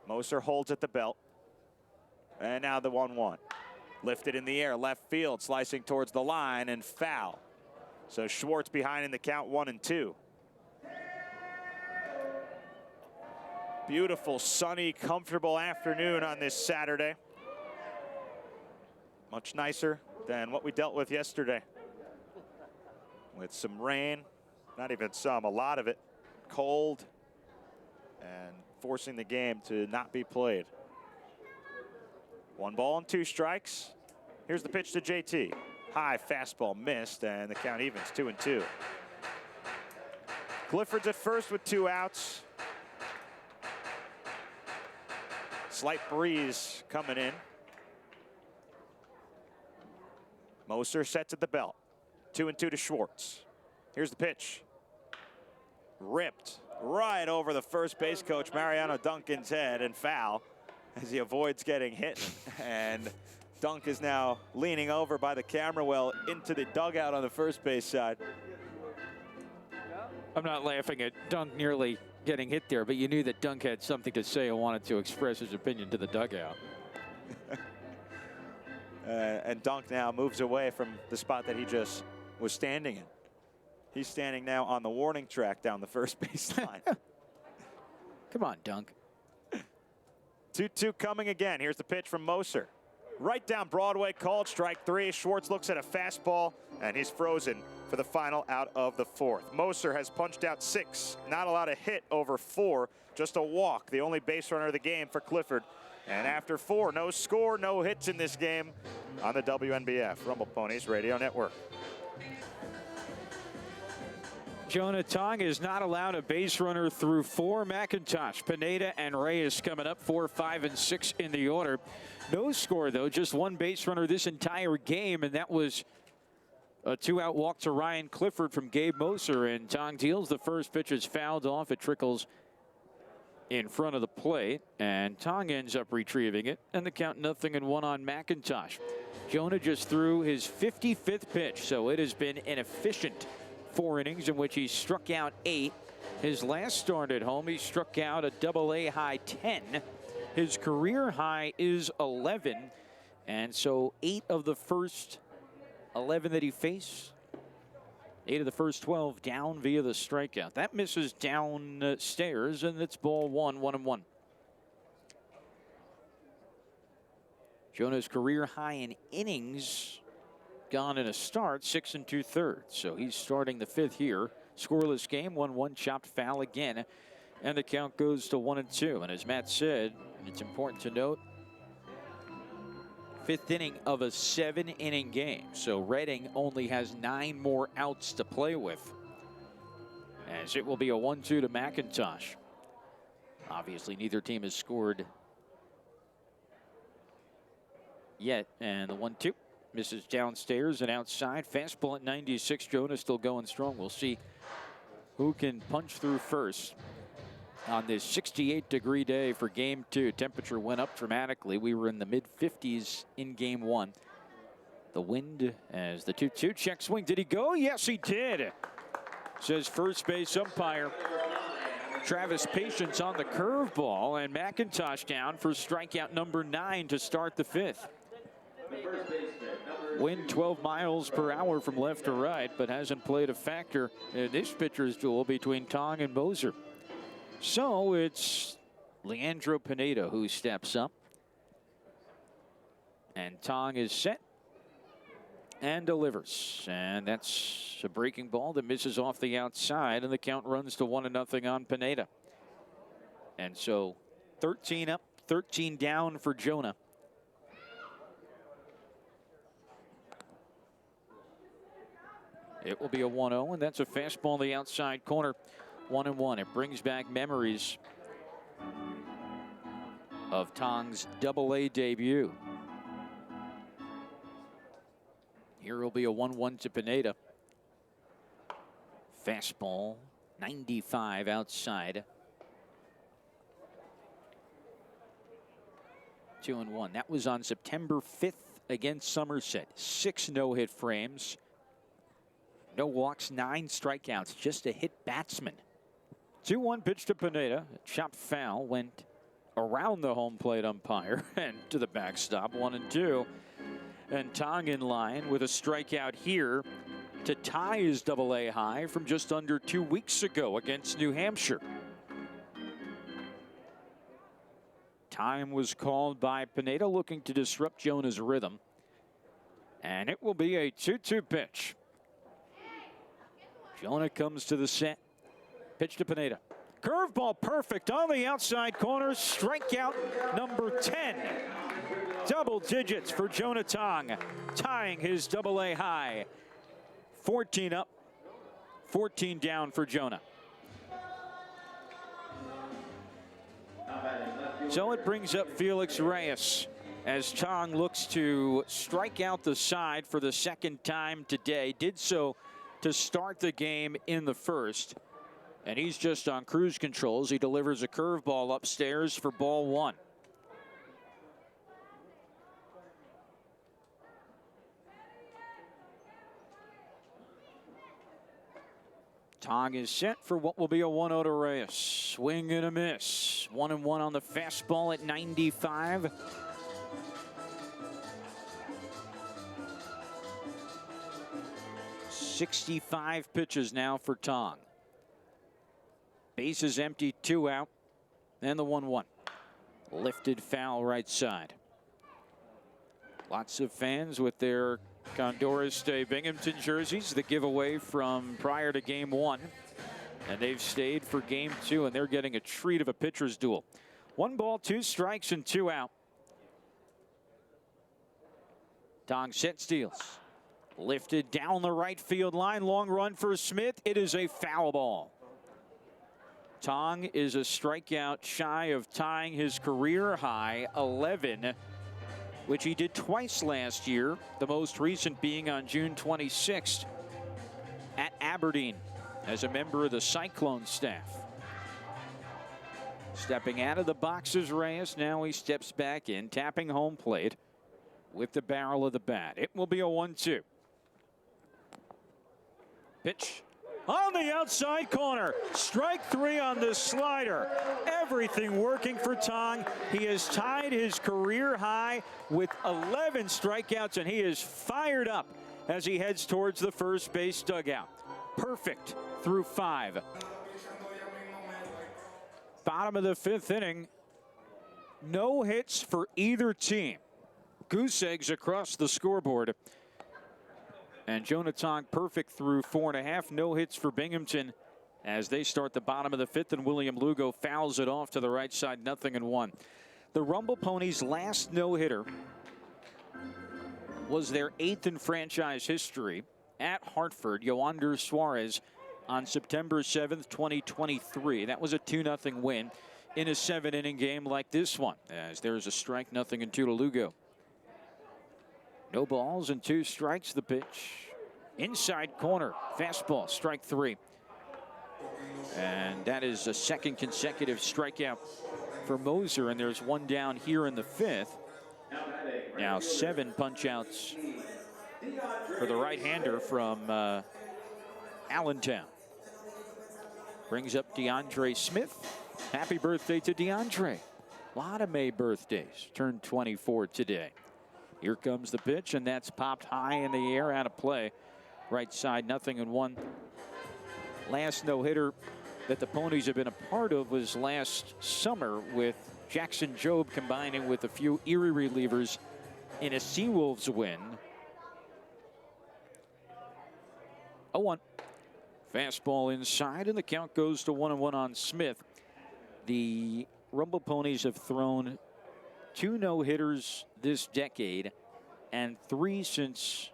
Moser holds at the belt. And now the 1-1. Lifted in the air, left field, slicing towards the line and foul. So Schwartz behind in the count, 1-2. Beautiful, sunny, comfortable afternoon on this Saturday. Much nicer than what we dealt with yesterday. With some rain, not even some, a lot of it. Cold and forcing the game to not be played. 1 ball and 2 strikes. Here's the pitch to JT. High fastball missed, and the count evens, 2-2. Clifford's at first with 2 outs. Slight breeze coming in. Moser sets at the belt. 2-2 to Schwartz. Here's the pitch. Ripped right over the first base coach, Mariano Duncan's head, and foul as he avoids getting hit. And Dunk is now leaning over by the camera well into the dugout on the first base side. I'm not laughing at Dunk nearly getting hit there, but you knew that Dunk had something to say and wanted to express his opinion to the dugout. And Dunk now moves away from the spot that he just was standing in. He's standing now on the warning track down the first baseline. Come on, Dunk. 2-2 coming again. Here's the pitch from Moser. Right down Broadway, called strike 3. Schwartz looks at a fastball, and he's frozen for the final out of the 4th. Moser has punched out 6. Not a lot of hit over 4. Just a walk, the only base runner of the game for Clifford. And after 4, no score, no hits in this game on the WNBF Rumble Ponies Radio Network. Jonah Tong is not allowed a base runner through 4. McIntosh, Pineda, and Reyes coming up 4, 5, and 6 in the order. No score, though, just 1 base runner this entire game, and that was a 2-out walk to Ryan Clifford from Gabe Moser. And Tong deals the first pitch, is fouled off. It trickles in front of the plate, and Tong ends up retrieving it, and the count 0-1 on McIntosh. Jonah just threw his 55th pitch, so it has been an efficient 4 innings in which he struck out 8. His last start at home, he struck out a AA high 10. His career high is 11. And so 8 of the first 11 that he faced, 8 of the first 12 down via the strikeout. That misses downstairs, and it's ball 1, 1-1. Jonah's career high in innings gone in a start, 6 2/3. So he's starting the 5th here. Scoreless game, 1-1, chopped foul again. And the count goes to 1-2. And as Matt said, it's important to note, 5th inning of a 7-inning game. So Reading only has 9 more outs to play with, as it will be a 1-2 to McIntosh. Obviously, neither team has scored yet. And the 1-2 misses downstairs and outside. Fastball at 96. Jonah still going strong. We'll see who can punch through first on this 68-degree day for game 2. Temperature went up dramatically. We were in the mid-50s in game 1. The wind as the 2-2 check swing. Did he go? Yes, he did, says first base umpire. Travis Patience on the curveball, and McIntosh down for strikeout number 9 to start the 5th. Wind 12 miles per hour from left to right, but hasn't played a factor in this pitcher's duel between Tong and Moser. So it's Leandro Pineda who steps up. And Tong is set and delivers. And that's a breaking ball that misses off the outside, and the count runs to 1-0 on Pineda. And so 13 up, 13 down for Jonah. It will be a 1-0, and that's a fastball in the outside corner. 1-1. It brings back memories of Tong's Double-A debut. Here will be a 1-1 to Pineda. Fastball, 95 outside. 2-1. That was on September 5th against Somerset. 6 no-hit frames. No walks, 9 strikeouts, just a hit batsman. 2-1 pitch to Pineda. Chopped foul, went around the home plate umpire and to the backstop, 1-2. And Tong in line with a strikeout here to tie his Double-A high from just under 2 weeks ago against New Hampshire. Time was called by Pineda, looking to disrupt Jonah's rhythm. And it will be a 2-2 pitch. Jonah comes to the set. Pitch to Pineda. Curveball perfect on the outside corner. Strikeout number 10. Double digits for Jonah Tong, tying his Double-A high. 14 up, 14 down for Jonah. So it brings up Felix Reyes as Tong looks to strike out the side for the second time today. Did so to start the game in the first. And he's just on cruise controls. He delivers a curveball upstairs for ball 1. Tong is set for what will be a 1-0 to Reyes. Swing and a miss. 1-1 on the fastball at 95. .65 pitches now for Tong. Base is empty, 2 out, and the 1-1. Lifted foul right side. Lots of fans with their Condora Stay Binghamton jerseys, the giveaway from prior to game 1. And they've stayed for game 2, and they're getting a treat of a pitcher's duel. 1 ball, 2 strikes, and 2 out. Tong set, steals. Lifted down the right field line. Long run for Smith. It is a foul ball. Tong is a strikeout shy of tying his career high 11, which he did twice last year, the most recent being on June 26th at Aberdeen as a member of the Cyclone staff. Stepping out of the box is Reyes. Now he steps back in, tapping home plate with the barrel of the bat. It will be a 1-2. Pitch on the outside corner. Strike 3 on the slider. Everything working for Tong. He has tied his career high with 11 strikeouts, and he is fired up as he heads towards the first base dugout. Perfect through 5. Bottom of the 5th inning. No hits for either team. Goose eggs across the scoreboard. And Jonah Tong perfect through 4.5. No hits for Binghamton as they start the bottom of the 5th, and William Lugo fouls it off to the right side, 0-1. The Rumble Ponies' last no-hitter was their 8th in franchise history at Hartford. Yoander Suarez on September 7th, 2023. That was a 2-0 win in a 7-inning game like this one, as there's a strike, 0-2 to Lugo. No balls and 2 strikes. The pitch inside corner, fastball, strike 3. And that is a second consecutive strikeout for Moser, and there's 1 down here in the 5th. Now 7 punch-outs for the right-hander from Allentown. Brings up DeAndre Smith. Happy birthday to DeAndre. A lot of May birthdays. Turned 24 today. Here comes the pitch, and that's popped high in the air, out of play. Right side, 0-1. Last no-hitter that the Ponies have been a part of was last summer, with Jackson Jobe combining with a few Erie relievers in a Seawolves win. 0-1. Fastball inside, and the count goes to 1-1 on Smith. The Rumble Ponies have thrown 2 no-hitters this decade and 3 since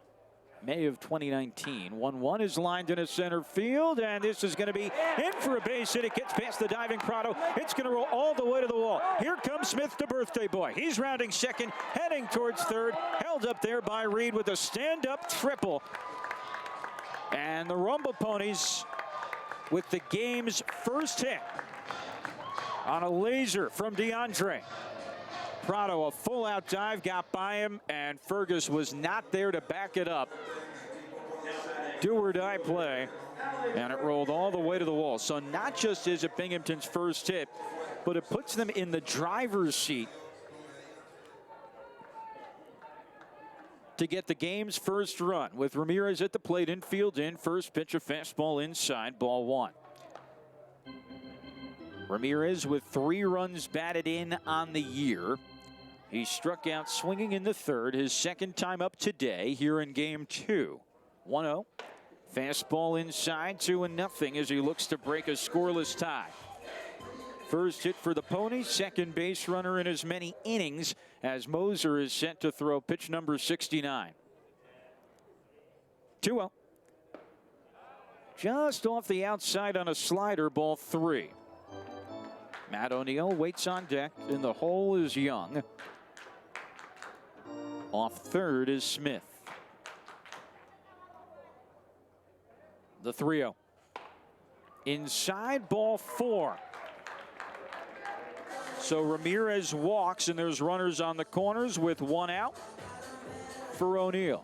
May of 2019. 1-1 is lined into center field, and this is going to be in for a base hit. It gets past the diving Prado. It's going to roll all the way to the wall. Here comes Smith, the birthday boy. He's rounding second, heading towards third. Held up there by Reed with a stand-up triple. And the Rumble Ponies with the game's first hit on a laser from DeAndre. Prado, a full-out dive, got by him, and Fergus was not there to back it up. Do-or-die play, and it rolled all the way to the wall. So not just is it Binghamton's first hit, but it puts them in the driver's seat to get the game's first run, with Ramirez at the plate, infield in, first pitch, a fastball inside, ball 1. Ramirez with 3 runs batted in on the year. He struck out swinging in the 3rd, his 2nd time up today here in game 2. 1-0. Fastball inside, 2-0 as he looks to break a scoreless tie. First hit for the Ponies, second base runner in as many innings as Moser is set to throw pitch number 69. 2-0. Just off the outside on a slider, ball 3. Matt O'Neill waits on deck, and the hole is Young. Off third is Smith. The 3-0. Inside, ball 4. So Ramirez walks, and there's runners on the corners with 1 out for O'Neill.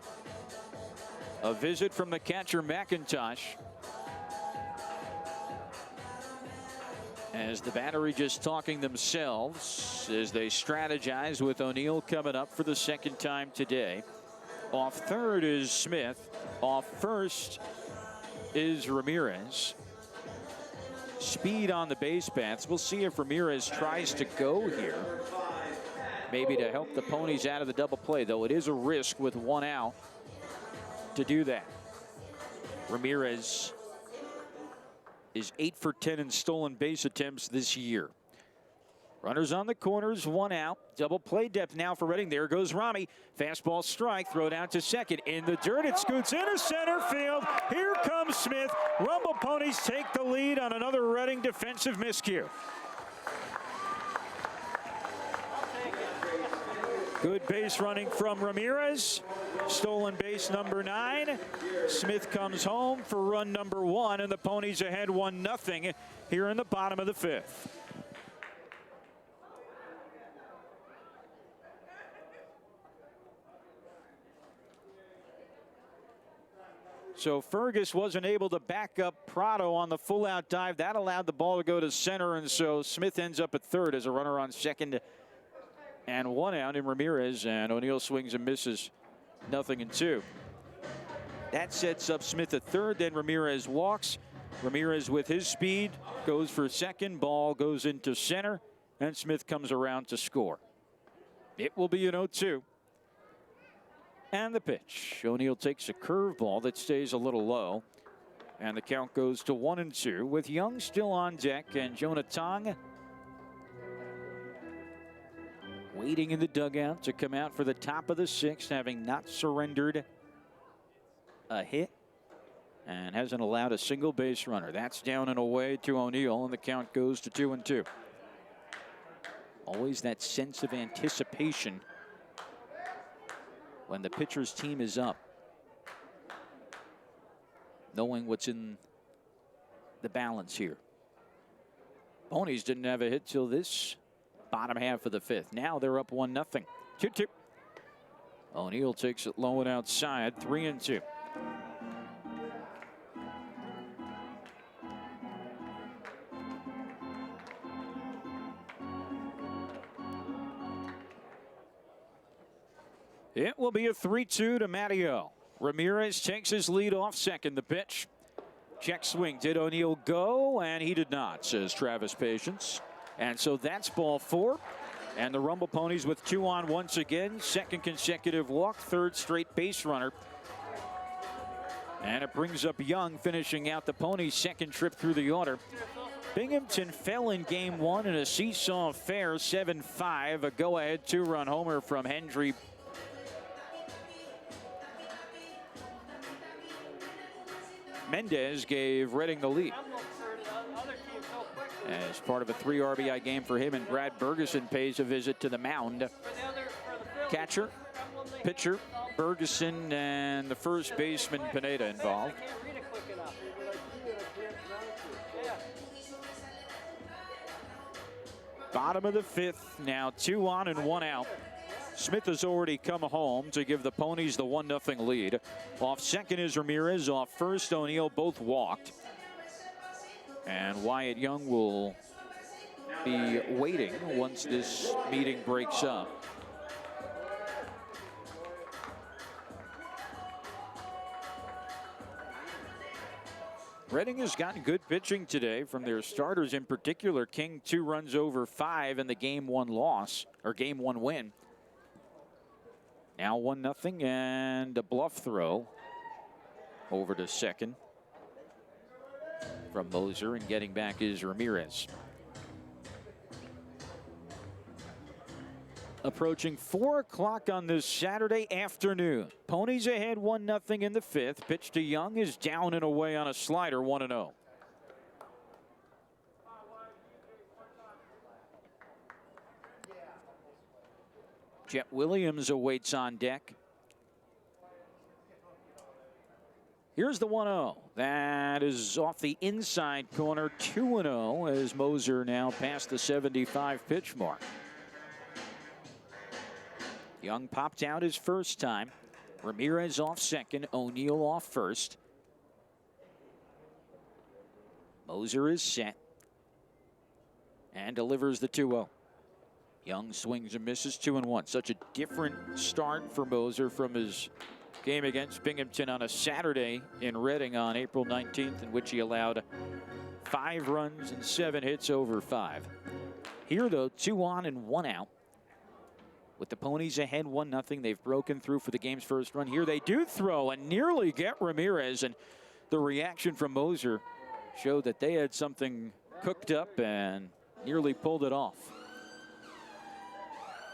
A visit from the catcher, McIntosh. As the battery just talking themselves as they strategize, with O'Neill coming up for the 2nd time today. Off third is Smith. Off first is Ramirez. Speed on the base paths. We'll see if Ramirez tries to go here, maybe to help the Ponies out of the double play, though it is a risk with 1 out to do that. Ramirez is 8 for 10 in stolen base attempts this year. Runners on the corners, 1 out. Double play depth now for Reading. There goes Rami. Fastball strike, throw down to second. In the dirt, it scoots into center field. Here comes Smith. Rumble Ponies take the lead on another Reading defensive miscue. Good base running from Ramirez. Stolen base number 9. Smith comes home for run number 1, and the Ponies ahead 1-0 here in the bottom of the 5th. So Fergus wasn't able to back up Prado on the full out dive. That allowed the ball to go to center, and so Smith ends up at third as a runner on second and 1 out in Ramirez, and O'Neill swings and misses, 0-2. That sets up Smith at third, then Ramirez walks. Ramirez with his speed goes for second, ball goes into center, and Smith comes around to score. It will be an 0-2. And the pitch. O'Neill takes a curveball that stays a little low. And the count goes to 1-2 with Young still on deck and Jonah Tong waiting in the dugout to come out for the top of the sixth, having not surrendered a hit and hasn't allowed a single base runner. That's down and away to O'Neill, and the count goes to 2-2. Always that sense of anticipation when the pitcher's team is up, knowing what's in the balance here. Ponies didn't have a hit till this bottom half of the fifth. Now they're up 1-0. 2-2. O'Neill takes it low and outside, 3-2. It will be a 3-2 to Matteo. Ramirez takes his lead off second. The pitch. Check swing. Did O'Neill go? And he did not, says Travis Patience. And so that's ball four. And the Rumble Ponies with 2 on once again. Second consecutive walk, third straight base runner. And it brings up Young, finishing out the Ponies' second trip through the order. Binghamton fell in game one in a seesaw affair, 7-5. A go-ahead 2-run homer from Hendry. Mendez gave Reading the lead as part of a 3 RBI game for him, and Brad Bergeson pays a visit to the mound. Catcher, pitcher, Bergeson, and the first baseman Pineda involved. Bottom of the fifth, now 2 on and 1 out. Smith has already come home to give the Ponies the 1-0 lead. Off second is Ramirez. Off first, O'Neill. Both walked. And Wyatt Young will be waiting once this meeting breaks up. Reading has gotten good pitching today from their starters, in particular King. 2 runs over 5 in the game 1 loss, or game 1 win. Now 1-0, and a bluff throw over to second from Moser, and getting back is Ramirez. Approaching 4 o'clock on this Saturday afternoon. Ponies ahead 1-0 in the fifth. Pitch to Young is down and away on a slider, 1-0. Jet Williams awaits on deck. Here's the 1-0. That is off the inside corner, 2-0, as Moser now past the 75 pitch mark. Young popped out his first time. Ramirez off second, O'Neill off first. Moser is set and delivers the 2-0. Young swings and misses, 2-1. Such a different start for Moser from his game against Binghamton on a Saturday in Reading on April 19th, in which he allowed 5 runs and 7 hits over 5. Here, though, 2 on and 1 out. With the Ponies ahead 1-0, they've broken through for the game's first run. Here they do throw and nearly get Ramirez, and the reaction from Moser showed that they had something cooked up and nearly pulled it off.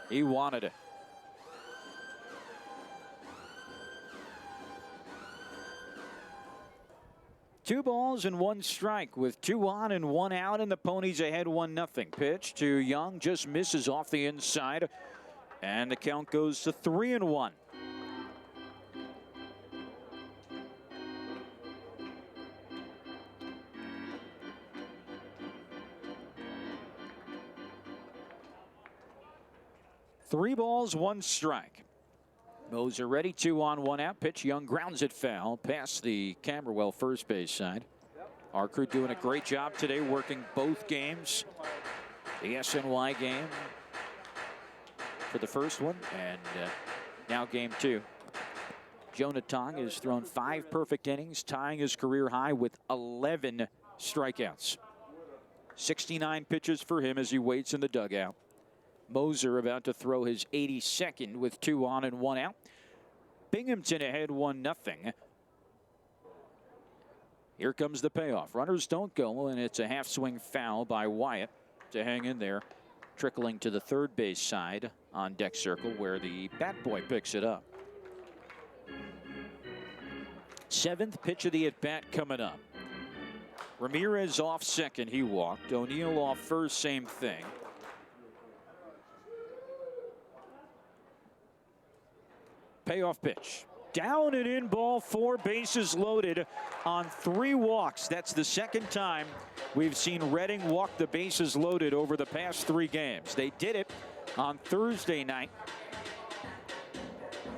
He wanted it. Two balls and 1 strike with 2 on and 1 out, and the Ponies ahead 1-0. Pitch to Young, just misses off the inside, and the count goes to 3-1. Three balls, 1 strike. Moser ready, 2 on, 1 out. Pitch, Young grounds it foul past the Camberwell first base side. Our crew doing a great job today, working both games. The SNY game for the first one, and now game 2. Jonah Tong has thrown 5 perfect innings, tying his career high with 11 strikeouts. 69 pitches for him as he waits in the dugout. Moser about to throw his 82nd with 2 on and 1 out. Binghamton ahead 1-0. Here comes the payoff. Runners don't go, and it's a half swing foul by Wyatt to hang in there, trickling to the third base side on deck circle where the bat boy picks it up. 7th pitch of the at-bat coming up. Ramirez off second, he walked. O'Neill off first, same thing. Payoff pitch. Down and in, ball 4, bases loaded on 3 walks. That's the second time we've seen Reading walk the bases loaded over the past 3 games. They did it on Thursday night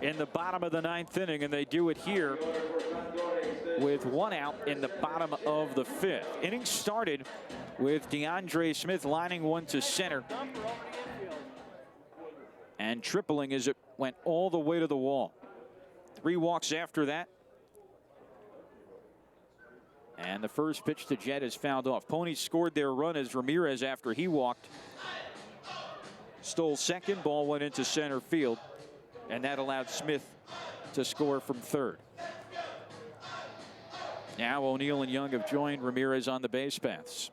in the bottom of the 9th inning, and they do it here with 1 out in the bottom of the 5th. Inning started with DeAndre Smith lining one to center and tripling as it went all the way to the wall. 3 walks after that. And the first pitch to Jett is fouled off. Ponies scored their run as Ramirez, after he walked, stole second. Ball went into center field, and that allowed Smith to score from third. Now O'Neill and Young have joined Ramirez on the base paths.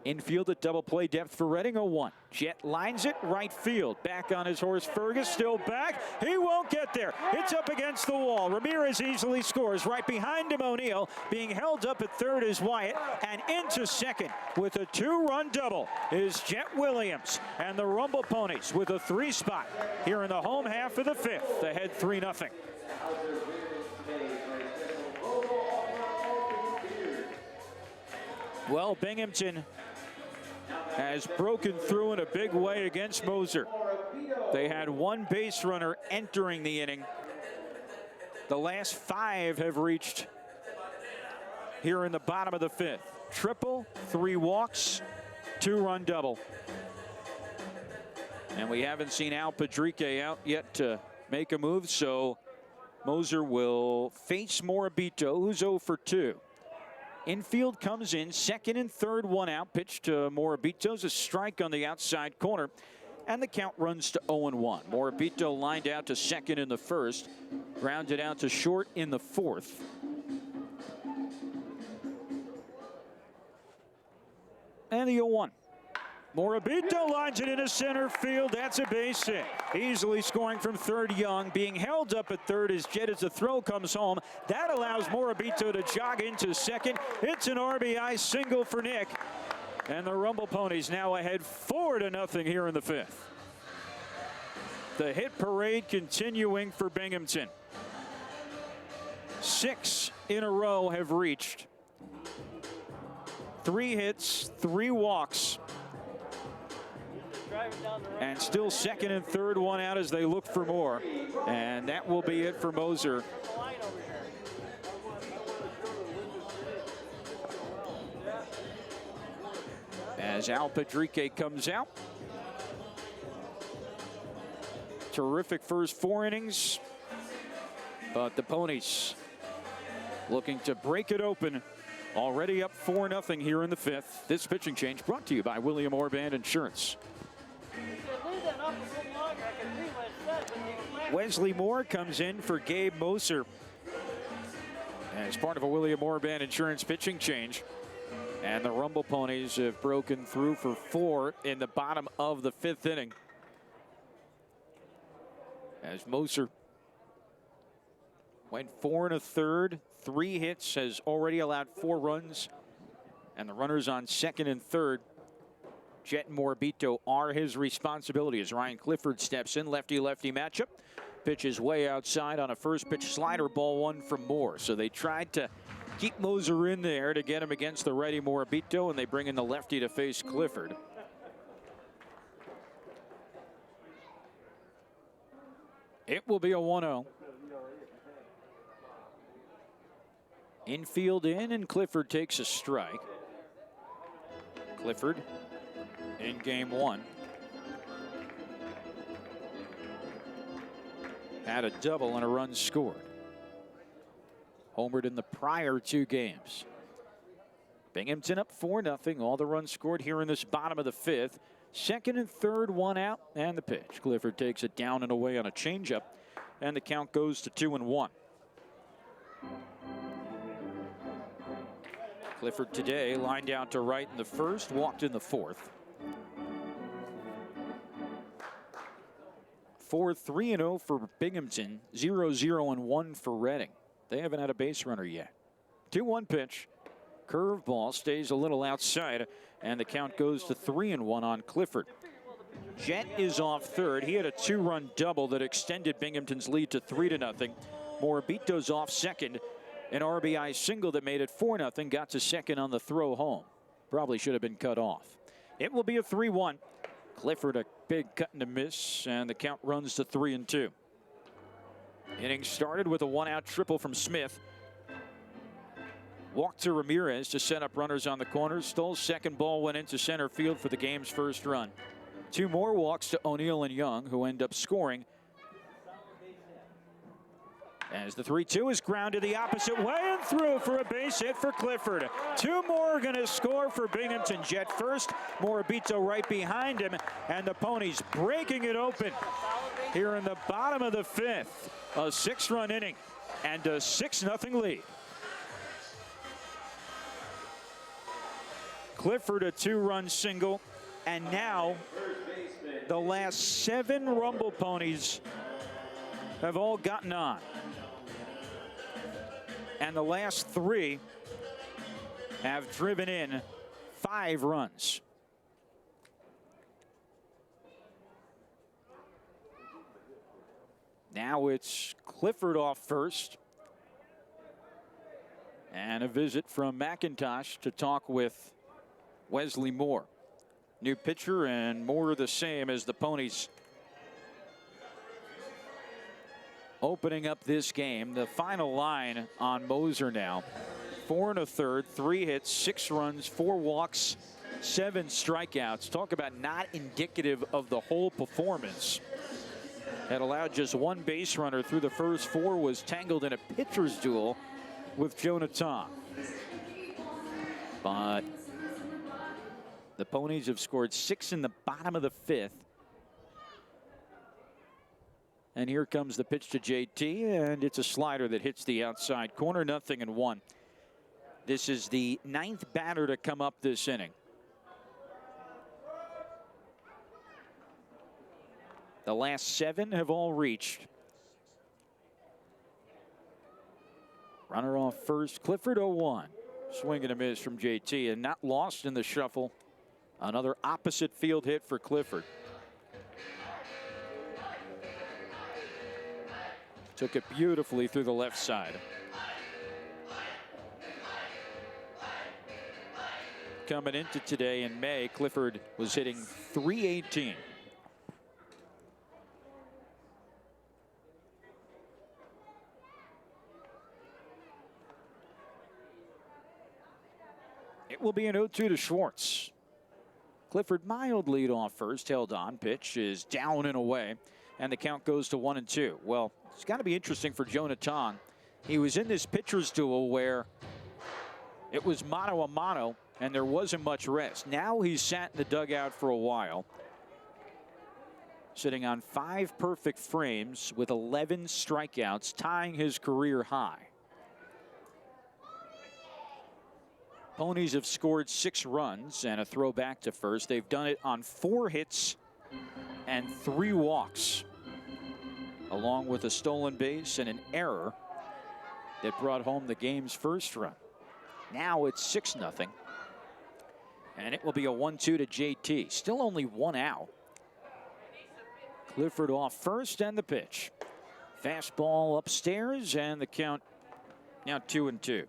Infield at double play depth for Reading, 0-1. Jett lines it right field. Back on his horse, Fergus still back. He won't get there. It's up against the wall. Ramirez easily scores. Right behind him, O'Neill. Being held up at third is Wyatt. And into second with a 2-run double is Jett Williams. And the Rumble Ponies with a 3 spot here in the home half of the 5th. Ahead 3-0. Well, Binghamton has broken through in a big way against Moser. They had 1 base runner entering the inning. The last 5 have reached here in the bottom of the 5th. Triple, 3 walks, 2-run double. And we haven't seen Al Padrique out yet to make a move, so Moser will face Morabito, who's 0 for 2. Infield comes in, second and third, 1 out. Pitch to Morabito's a strike on the outside corner, and the count runs to 0-1. Morabito lined out to second in the first, grounded out to short in the 4th. And the 0-1. Morabito lines it into center field. That's a base hit. Easily scoring from third, Young. Being held up at third as Jett, as the throw comes home. That allows Morabito to jog into second. It's an RBI single for Nick. And the Rumble Ponies now ahead 4-0 here in the 5th. The hit parade continuing for Binghamton. 6 in a row have reached. 3 hits, 3 walks. And still second and third, 1 out as they look for more. And that will be it for Moser. As Al Padrique comes out. Terrific first 4 innings. But the Ponies looking to break it open. Already up 4-0 here in the 5th. This pitching change brought to you by William Orband Insurance. Wesley Moore comes in for Gabe Moser as part of a William Orband Insurance pitching change. And the Rumble Ponies have broken through for 4 in the bottom of the 5th inning. As Moser went 4 1/3, 3 hits, has already allowed 4 runs. And the runners on second and third, Jett and Morabito, are his responsibility as Ryan Clifford steps in. Lefty-lefty matchup. Pitch is way outside on a first pitch slider, ball 1 from Moore. So they tried to keep Moser in there to get him against the ready Morabito, and they bring in the lefty to face Clifford. It will be a 1-0. Infield in, and Clifford takes a strike. Clifford in game one had a double and a run scored. Homered in the prior 2 games. Binghamton up 4-0. All the runs scored here in this bottom of the 5th. Second and third, 1 out, and the pitch. Clifford takes it down and away on a changeup, and the count goes to 2-1. Clifford today lined out to right in the first, walked in the 4th. 4-3-0 for Binghamton, 0-0-1 for Reading. They haven't had a base runner yet. 2-1 pitch. Curveball stays a little outside, and the count goes to 3-1 on Clifford. Jet is off third. He had a 2-run double that extended Binghamton's lead to 3-0. Morabito's off second. An RBI single that made it 4-0. Got to second on the throw home. Probably should have been cut off. It will be a 3-1. Clifford a big cut and a miss, and the count runs to 3-2. Inning started with a 1-out triple from Smith. Walked to Ramirez to set up runners on the corners. Stoll's second ball went into center field for the game's first run. 2 more walks to O'Neill and Young, who end up scoring. As the 3-2 is grounded the opposite way and through for a base hit for Clifford. 2 more are going to score for Binghamton. Jet first, Morabito right behind him, and the Ponies breaking it open here in the bottom of the 5th. A 6-run inning and a 6-0 lead. Clifford a 2-run single, and now the last 7 Rumble Ponies have all gotten on. And the last 3 have driven in 5 runs. Now it's Clifford off first. And a visit from McIntosh to talk with Wesley Moore. New pitcher and more the same as the Ponies opening up this game. The final line on Moser now. 4 1/3, 3 hits, 6 runs, 4 walks, 7 strikeouts. Talk about not indicative of the whole performance. Had allowed just 1 base runner through the first 4, was tangled in a pitcher's duel with Jonah Tom. But the Ponies have scored 6 in the bottom of the 5th. And here comes the pitch to JT, and it's a slider that hits the outside corner. 0-1. This is the 9th batter to come up this inning. The last 7 have all reached. Runner off first, Clifford 0-1. Swing and a miss from JT, and not lost in the shuffle. Another opposite field hit for Clifford. Took it beautifully through the left side. Coming into today in May, Clifford was hitting .318. It will be an 0-2 to Schwartz. Clifford mild lead off first, held on. Pitch is down and away, and the count goes to 1-2. Well, it's got to be interesting for Jonah Tong. He was in this pitcher's duel where it was mano a mano, and there wasn't much rest. Now he's sat in the dugout for a while, sitting on 5 perfect frames with 11 strikeouts, tying his career high. Ponies have scored 6 runs and a throw back to first. They've done it on 4 hits and 3 walks, along with a stolen base and an error that brought home the game's first run. Now it's 6-0. And it will be a 1-2 to JT. Still only 1 out. Clifford off first, and the pitch. Fastball upstairs, and the count now 2-2.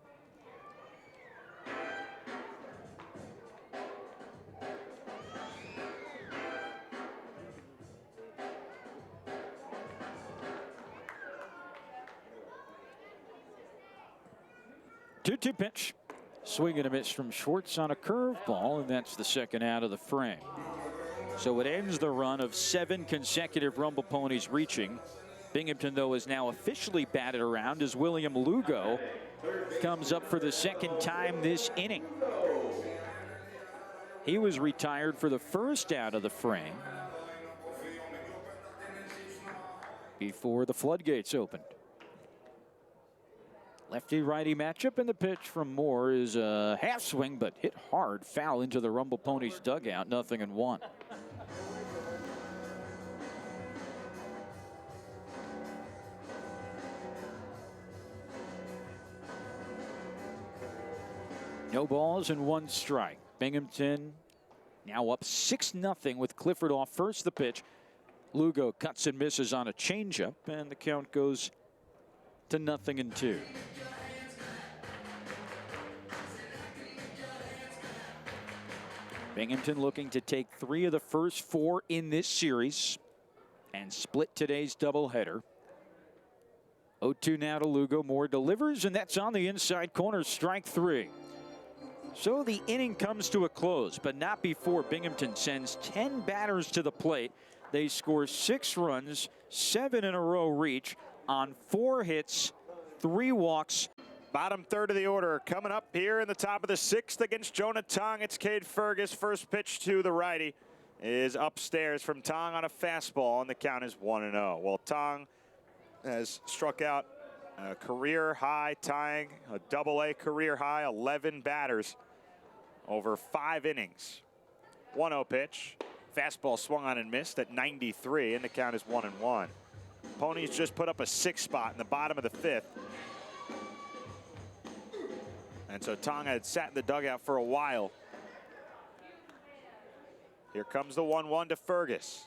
2-2 pitch. Swing and a miss from Schwartz on a curveball, and that's the second out of the frame. So it ends the run of 7 consecutive Rumble Ponies reaching. Binghamton, though, is now officially batted around as William Lugo comes up for the second time this inning. He was retired for the first out of the frame before the floodgates opened. Lefty-righty matchup, and the pitch from Moore is a half swing, but hit hard, foul into the Rumble Ponies dugout, 0-1. No balls and 1 strike. Binghamton now up 6-0 with Clifford off first. The pitch. Lugo cuts and misses on a changeup, and the count goes to 0-2. Binghamton looking to take 3 of the first 4 in this series and split today's doubleheader. 0-2 now to Lugo. Moore delivers, and that's on the inside corner, strike 3. So the inning comes to a close, but not before Binghamton sends 10 batters to the plate. They score 6 runs, 7 in a row reach on 4 hits, 3 walks. Bottom third of the order coming up here in the top of the 6th against Jonah Tong. It's Cade Fergus. First pitch to the righty is upstairs from Tong on a fastball, and the count is 1-0. Well, Tong has struck out a career high, tying a Double-A career high 11 batters over 5 innings. 1-0 pitch. Fastball swung on and missed at 93, and the count is 1-1. Ponies just put up a 6 spot in the bottom of the 5th. And so Tong had sat in the dugout for a while. Here comes the 1-1 to Fergus.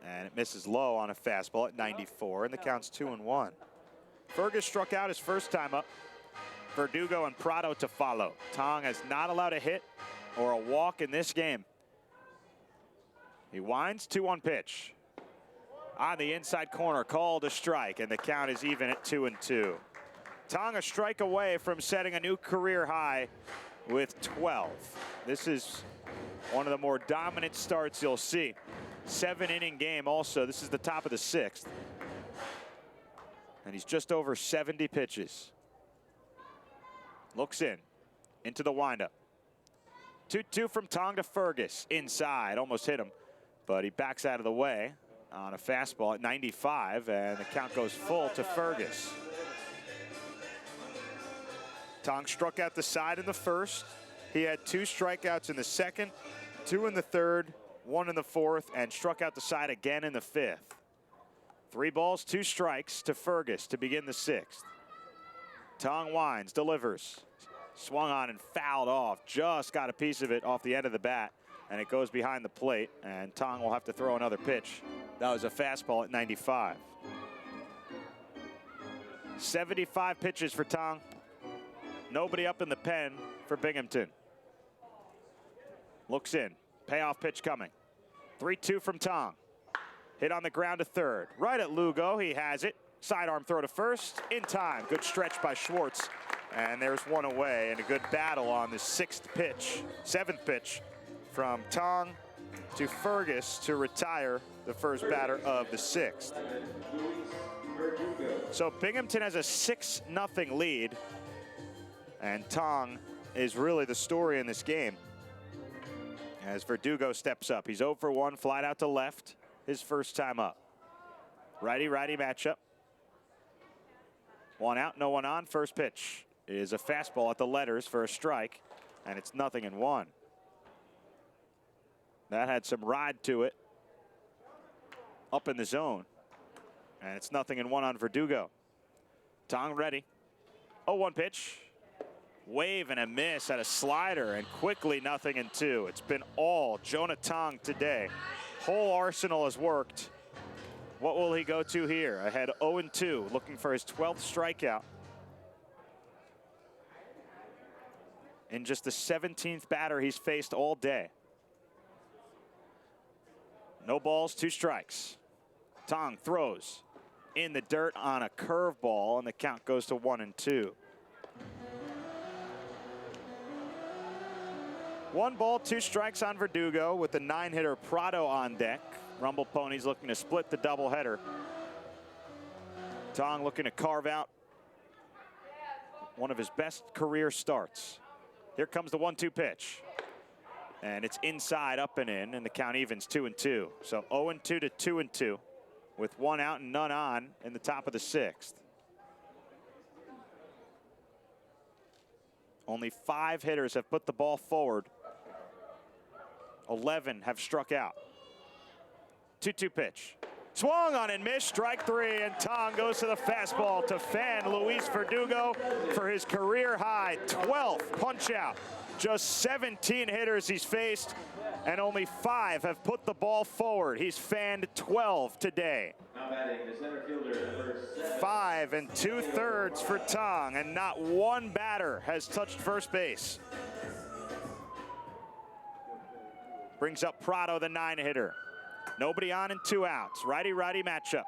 And it misses low on a fastball at 94, and the count's 2-1. Fergus struck out his first time up. Verdugo and Prado to follow. Tong has not allowed a hit or a walk in this game. He winds, 2-1 pitch. On the inside corner, called a strike, and the count is even at 2-2. Tong a strike away from setting a new career high with 12. This is one of the more dominant starts you'll see. 7-inning game also. This is the top of the 6th. And he's just over 70 pitches. Looks in, into the windup. 2-2 from Tong to Fergus. Inside, almost hit him, but he backs out of the way on a fastball at 95, and the count goes full to Fergus. Tong struck out the side in the first. He had 2 strikeouts in the second, 2 in the third, 1 in the fourth, and struck out the side again in the 5th. 3 balls, 2 strikes to Fergus to begin the 6th. Tong winds, delivers. Swung on and fouled off. Just got a piece of it off the end of the bat, and it goes behind the plate, and Tong will have to throw another pitch. That was a fastball at 95. 75 pitches for Tong. Nobody up in the pen for Binghamton. Looks in. Payoff pitch coming. 3-2 from Tong. Hit on the ground to third. Right at Lugo. He has it. Sidearm throw to first. In time. Good stretch by Schwartz. And there's one away. And a good battle on the 7th pitch from Tong to Fergus to retire the first batter of the 6th. So Binghamton has a 6-0 lead. And Tong is really the story in this game. As Verdugo steps up. He's 0 for 1, flied out to left. His first time up. Righty-righty matchup. 1 out, no one on. First pitch is a fastball at the letters for a strike, and it's 0-1. That had some ride to it. Up in the zone. And it's 0-1 on Verdugo. Tong ready. 0-1 pitch. Wave and a miss at a slider, and quickly 0-2. It's been all Jonah Tong today. Whole arsenal has worked. What will he go to here? Ahead 0-2, looking for his 12th strikeout. In just the 17th batter he's faced all day. No balls, 2 strikes. Tong throws in the dirt on a curveball, and the count goes to 1-2. 1 ball, 2 strikes on Verdugo with the 9-hitter Prado on deck. Rumble Ponies looking to split the doubleheader. Tong looking to carve out one of his best career starts. Here comes the 1-2 pitch. And it's inside, up and in, and the count evens 2-2. So 0-2 to 2-2 with 1 out and none on in the top of the 6th. Only 5 hitters have put the ball forward. 11 have struck out. 2-2 pitch. Swung on and missed, strike 3, and Tong goes to the fastball to fan Luis Verdugo for his career high 12th punch out. Just 17 hitters he's faced, and only 5 have put the ball forward. He's fanned 12 today. 5 2/3 for Tong, and not 1 batter has touched first base. Brings up Prado, the 9-hitter. Nobody on and 2 outs. Righty-righty matchup.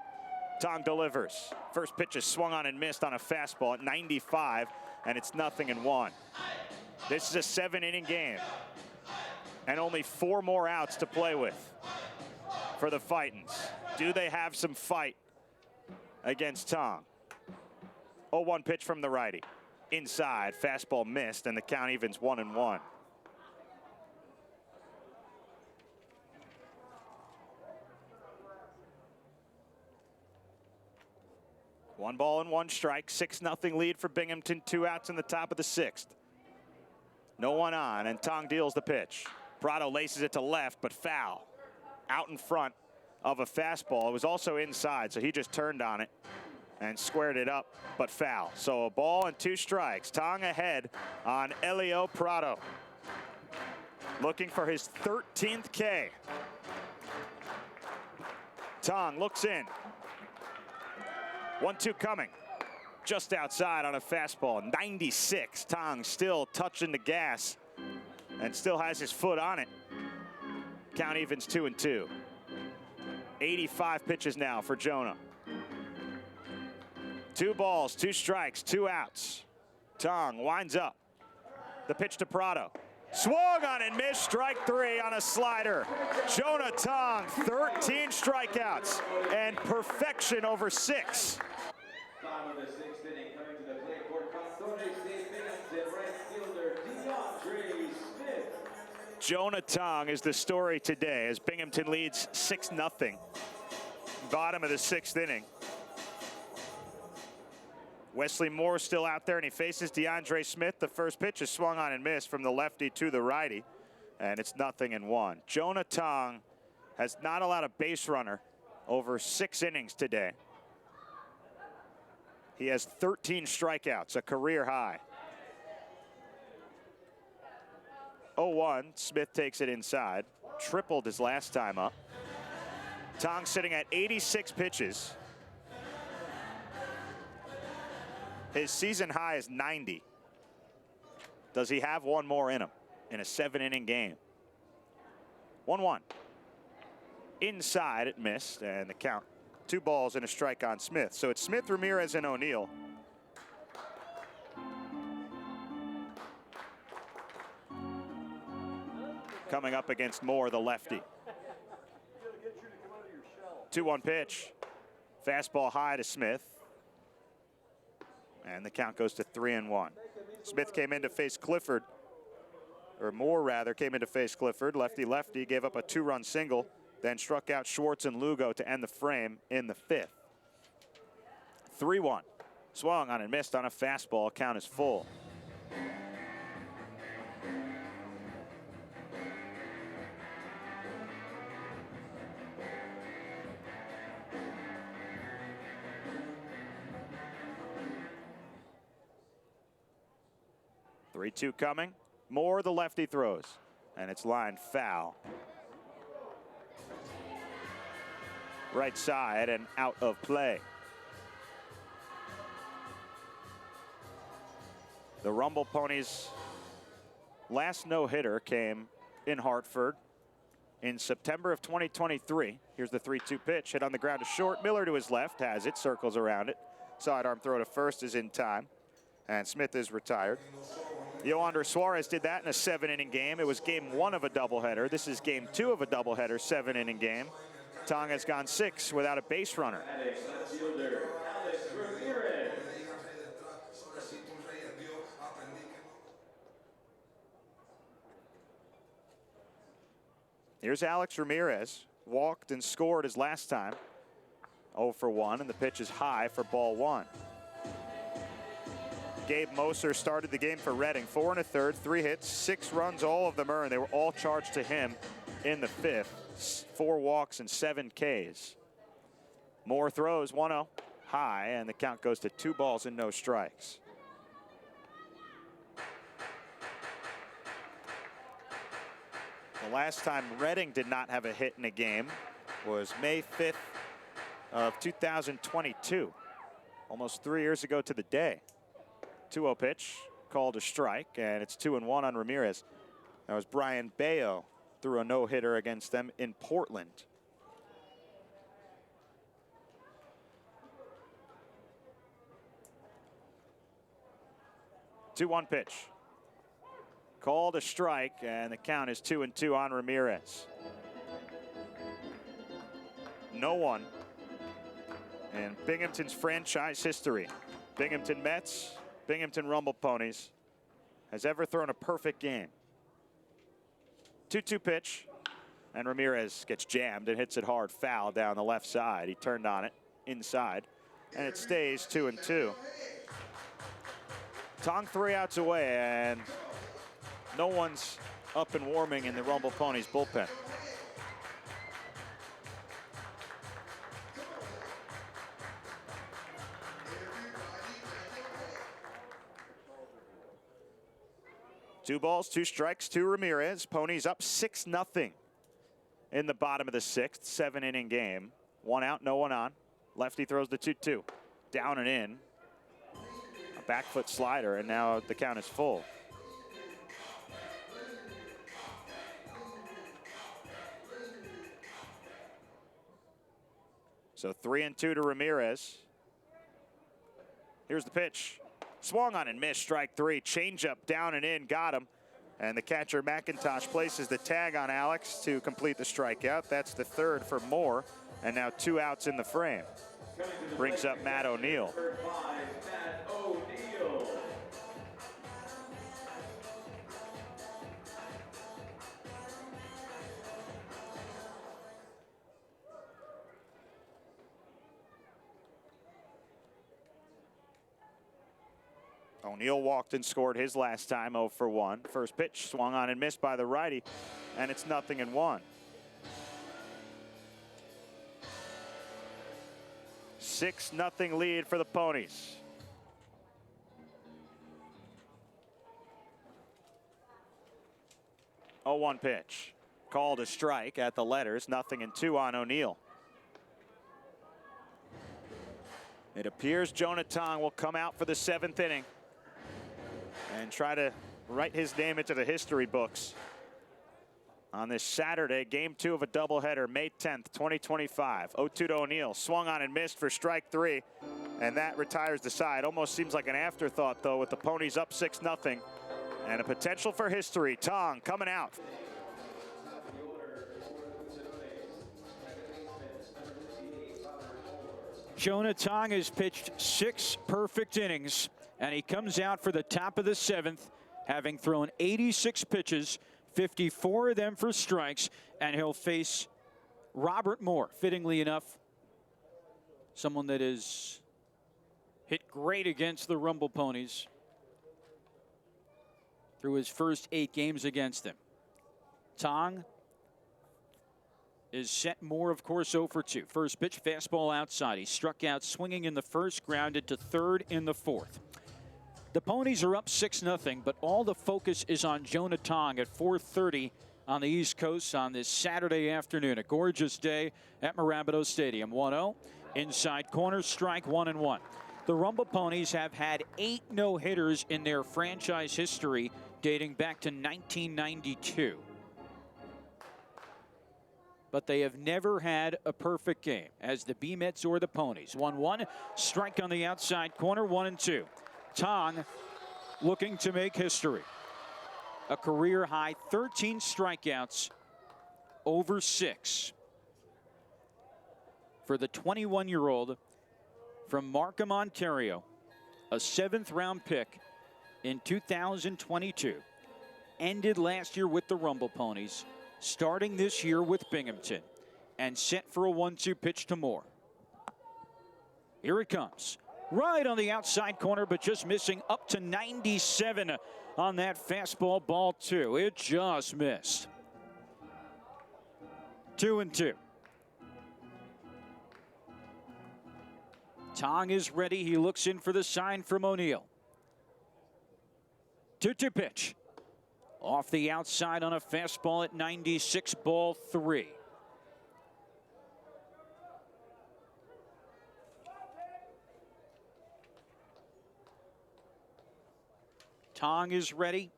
Tong delivers. First pitch is swung on and missed on a fastball at 95, and it's 0-1. This is a 7-inning game, and only 4 more outs to play with for the Fightins. Do they have some fight against Tong? 0-1 pitch from the righty. Inside, fastball missed, and the count evens 1-1. One ball and 1 strike, 6-0 lead for Binghamton, 2 outs in the top of the 6th. No one on, and Tong deals the pitch. Prado laces it to left, but foul. Out in front of a fastball. It was also inside, so he just turned on it and squared it up, but foul. So a ball and 2 strikes. Tong ahead on Elio Prado. Looking for his 13th K. Tong looks in. 1-2 coming. Just outside on a fastball. 96. Tong still touching the gas and still has his foot on it. Count evens 2-2. 85 pitches now for Jonah. 2 balls, 2 strikes, 2 outs. Tong winds up. The pitch to Prado. Swung on and missed, strike 3 on a slider. Jonah Tong, 13 strikeouts and perfection over 6. Bottom of the 6th inning, coming to the plate for Castore State Binghamton, right fielder DeAndre Smith. Jonah Tong is the story today as Binghamton leads 6-0. Bottom of the 6th inning. Wesley Moore still out there, and he faces DeAndre Smith. The first pitch is swung on and missed from the lefty to the righty, and it's 0-1. Jonah Tong has not allowed a base runner over 6 innings today. He has 13 strikeouts, a career high. 0-1, Smith takes it inside. Tripled his last time up. Tong sitting at 86 pitches. His season high is 90. Does he have 1 more in him in a 7-inning game? 1-1. Inside, it missed, and the count. 2 balls and a strike on Smith. So it's Smith, Ramirez, and O'Neill. Coming up against Moore, the lefty. 2-1 pitch. Fastball high to Smith. And the count goes to 3-1. Smith came in to face Clifford, or Moore rather, came in to face Clifford. Lefty-lefty, gave up a 2-run single, then struck out Schwartz and Lugo to end the frame in the 5th. 3-1. Swung on and missed on a fastball. Count is full. Three-two coming. Moore, the lefty, throws, and it's lined foul. Right side and out of play. The Rumble Ponies' last no-hitter came in Hartford in September of 2023. Here's the 3-2 pitch, hit on the ground to short. Miller to his left has it, circles around it. Sidearm throw to first is in time, and Smith is retired. Yoander Suarez did that in a 7-inning game. It was game 1 of a doubleheader. This is game 2 of a doubleheader, 7-inning game. Tong has gone 6 without a base runner. Here's Alex Ramirez. Walked and scored his last time. 0 for 1, and the pitch is high for ball 1. Gabe Moser started the game for Reading. 4 1/3, 3 hits, 6 runs, all of them earned. They were all charged to him in the 5th. 4 walks and 7 Ks. Moore throws 1-0 high, and the count goes to 2 balls and no strikes. The last time Reading did not have a hit in a game was May 5th of 2022. Almost 3 years ago to the day. 2-0 pitch, called a strike, and it's 2-1 on Ramirez. That was Brian Bayo, threw a no-hitter against them in Portland. Two-one pitch. Called a strike, and the count is 2-2 on Ramirez. No one in Binghamton's franchise history, Binghamton Mets, Binghamton Rumble Ponies, has ever thrown a perfect game. 2-2 pitch, and Ramirez gets jammed and hits it hard foul down the left side. He turned on it inside, and it stays 2-2. Tong 3 outs away, and no one's up and warming in the Rumble Ponies bullpen. Two balls, 2 strikes to Ramirez. Ponies up 6-0 in the bottom of the 6th, 7-inning game. 1 out, no one on. Lefty throws the 2-2. Down and in. A back foot slider, and now the count is full. So 3-2 to Ramirez. Here's the pitch. Swung on and missed, strike 3. Changeup down and in, got him. And the catcher McIntosh places the tag on Alex to complete the strikeout. That's the 3rd for Moore, and now 2 outs in the frame. Brings up Matt O'Neill. O'Neill walked and scored his last time, 0 for 1. First pitch swung on and missed by the righty, and it's 0-1. 6-0 lead for the Ponies. Oh, 1 pitch. Called a strike at the letters, 0-2 on O'Neill. It appears Jonah Tong will come out for the 7th inning and try to write his name into the history books on this Saturday, game 2 of a doubleheader, May 10th, 2025. 0-2 to O'Neill, swung on and missed for strike 3, and that retires the side. Almost seems like an afterthought, though, with the Ponies up 6-0 and a potential for history. Tong coming out. Jonah Tong has pitched 6 perfect innings, and he comes out for the top of the 7th, having thrown 86 pitches, 54 of them for strikes, and he'll face Robert Moore, fittingly enough, someone that has hit great against the Rumble Ponies through his first 8 games against them. Tong is set. Moore, of course, 0 for 2. First pitch, fastball outside. He struck out swinging in the first, grounded to third in the 4th. The Ponies are up 6-0, but all the focus is on Jonah Tong at 4:30 on the East Coast on this Saturday afternoon. A gorgeous day at Mirabito Stadium. 1-0, inside corner, strike 1-1. The Rumble Ponies have had 8 no-hitters in their franchise history dating back to 1992. But they have never had a perfect game as the B-Mets or the Ponies. 1-1, strike on the outside corner, 1-2. Tong looking to make history. A career high 13 strikeouts over 6 for the 21-year-old from Markham, Ontario, a 7th-round pick in 2022. Ended last year with the Rumble Ponies, starting this year with Binghamton, and set for a 1-2 pitch to Moore. Here it comes. Right on the outside corner, but just missing up to 97 on that fastball, ball 2. It just missed. 2-2. Tong is ready. He looks in for the sign from O'Neill. 2-2 pitch. Off the outside on a fastball at 96, ball 3. Tong is ready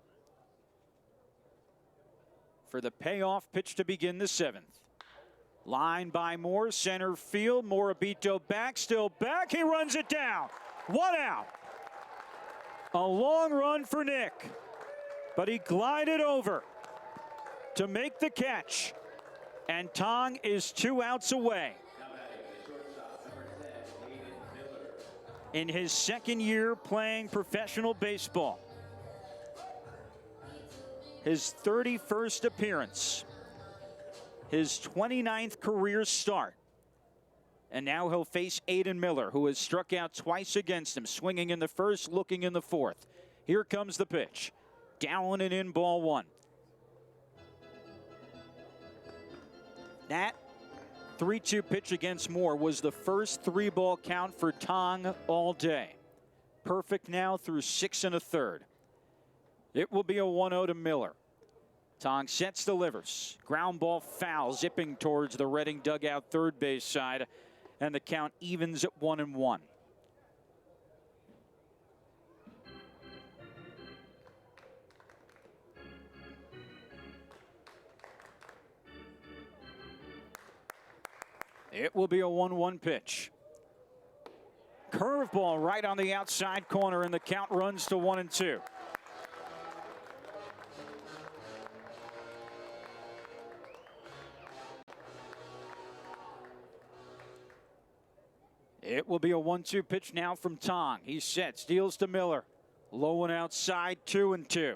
for the payoff pitch to begin the 7th. Line by Moore, center field. Morabito back, still back. He runs it down. 1 out. A long run for Nick, but he glided over to make the catch, and Tong is 2 outs away. In his 2nd year playing professional baseball, his 31st appearance, his 29th career start. And now he'll face Aiden Miller, who has struck out twice against him, swinging in the 1st, looking in the 4th. Here comes the pitch. Down and in, ball 1. That 3-2 pitch against Moore was the first 3-ball count for Tong all day. Perfect now through 6 1/3. It will be a 1-0 to Miller. Tong sets, delivers. Ground ball foul, zipping towards the Reading dugout third base side, and the count evens at 1-1. It will be a 1-1 pitch. Curveball right on the outside corner, and the count runs to 1-2. It will be a 1-2 pitch now from Tong. He's set, steals to Miller. Low and outside, 2-2.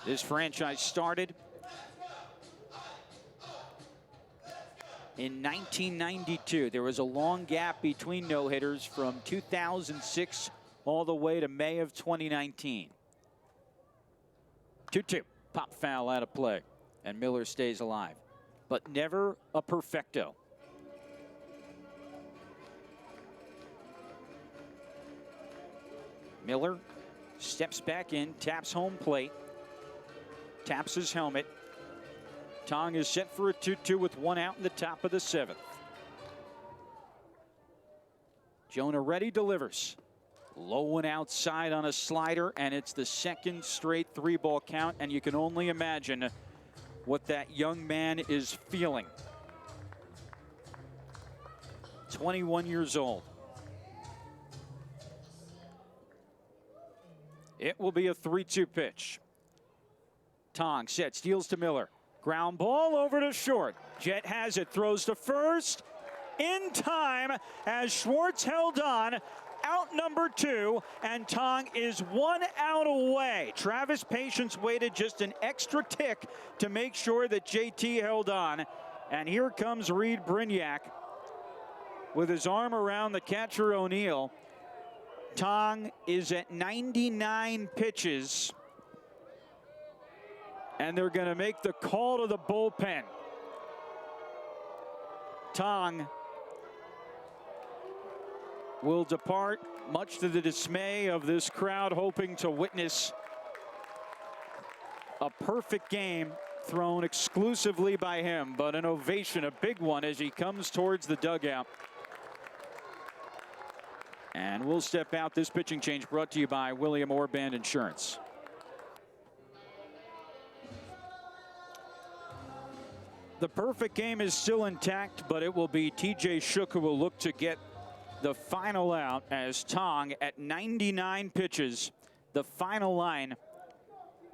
This franchise started in 1992. There was a long gap between no-hitters from 2006 all the way to May of 2019. 2-2. Pop foul out of play, and Miller stays alive, but never a perfecto. Miller steps back in, taps home plate, taps his helmet. Tong is set for a 2-2 with 1 out in the top of the 7th. Jonah ready, delivers. Low and outside on a slider, and it's the 2nd straight 3-ball count, and you can only imagine what that young man is feeling. 21 years old. It will be a 3-2 pitch. Tong set, steals to Miller. Ground ball over to short. Jet has it, throws to first. In time as Schwartz held on. Out number 2, and Tong is 1 out away. Travis Patience waited just an extra tick to make sure that JT held on. And here comes Reed Brignac with his arm around the catcher O'Neill. Tong is at 99 pitches, and they're going to make the call to the bullpen. Tong will depart, much to the dismay of this crowd, hoping to witness a perfect game thrown exclusively by him, but an ovation, a big one, as he comes towards the dugout. And we'll step out. This pitching change brought to you by William Orr Band Insurance. The perfect game is still intact, but it will be TJ Shook who will look to get the final out as Tong at 99 pitches. The final line,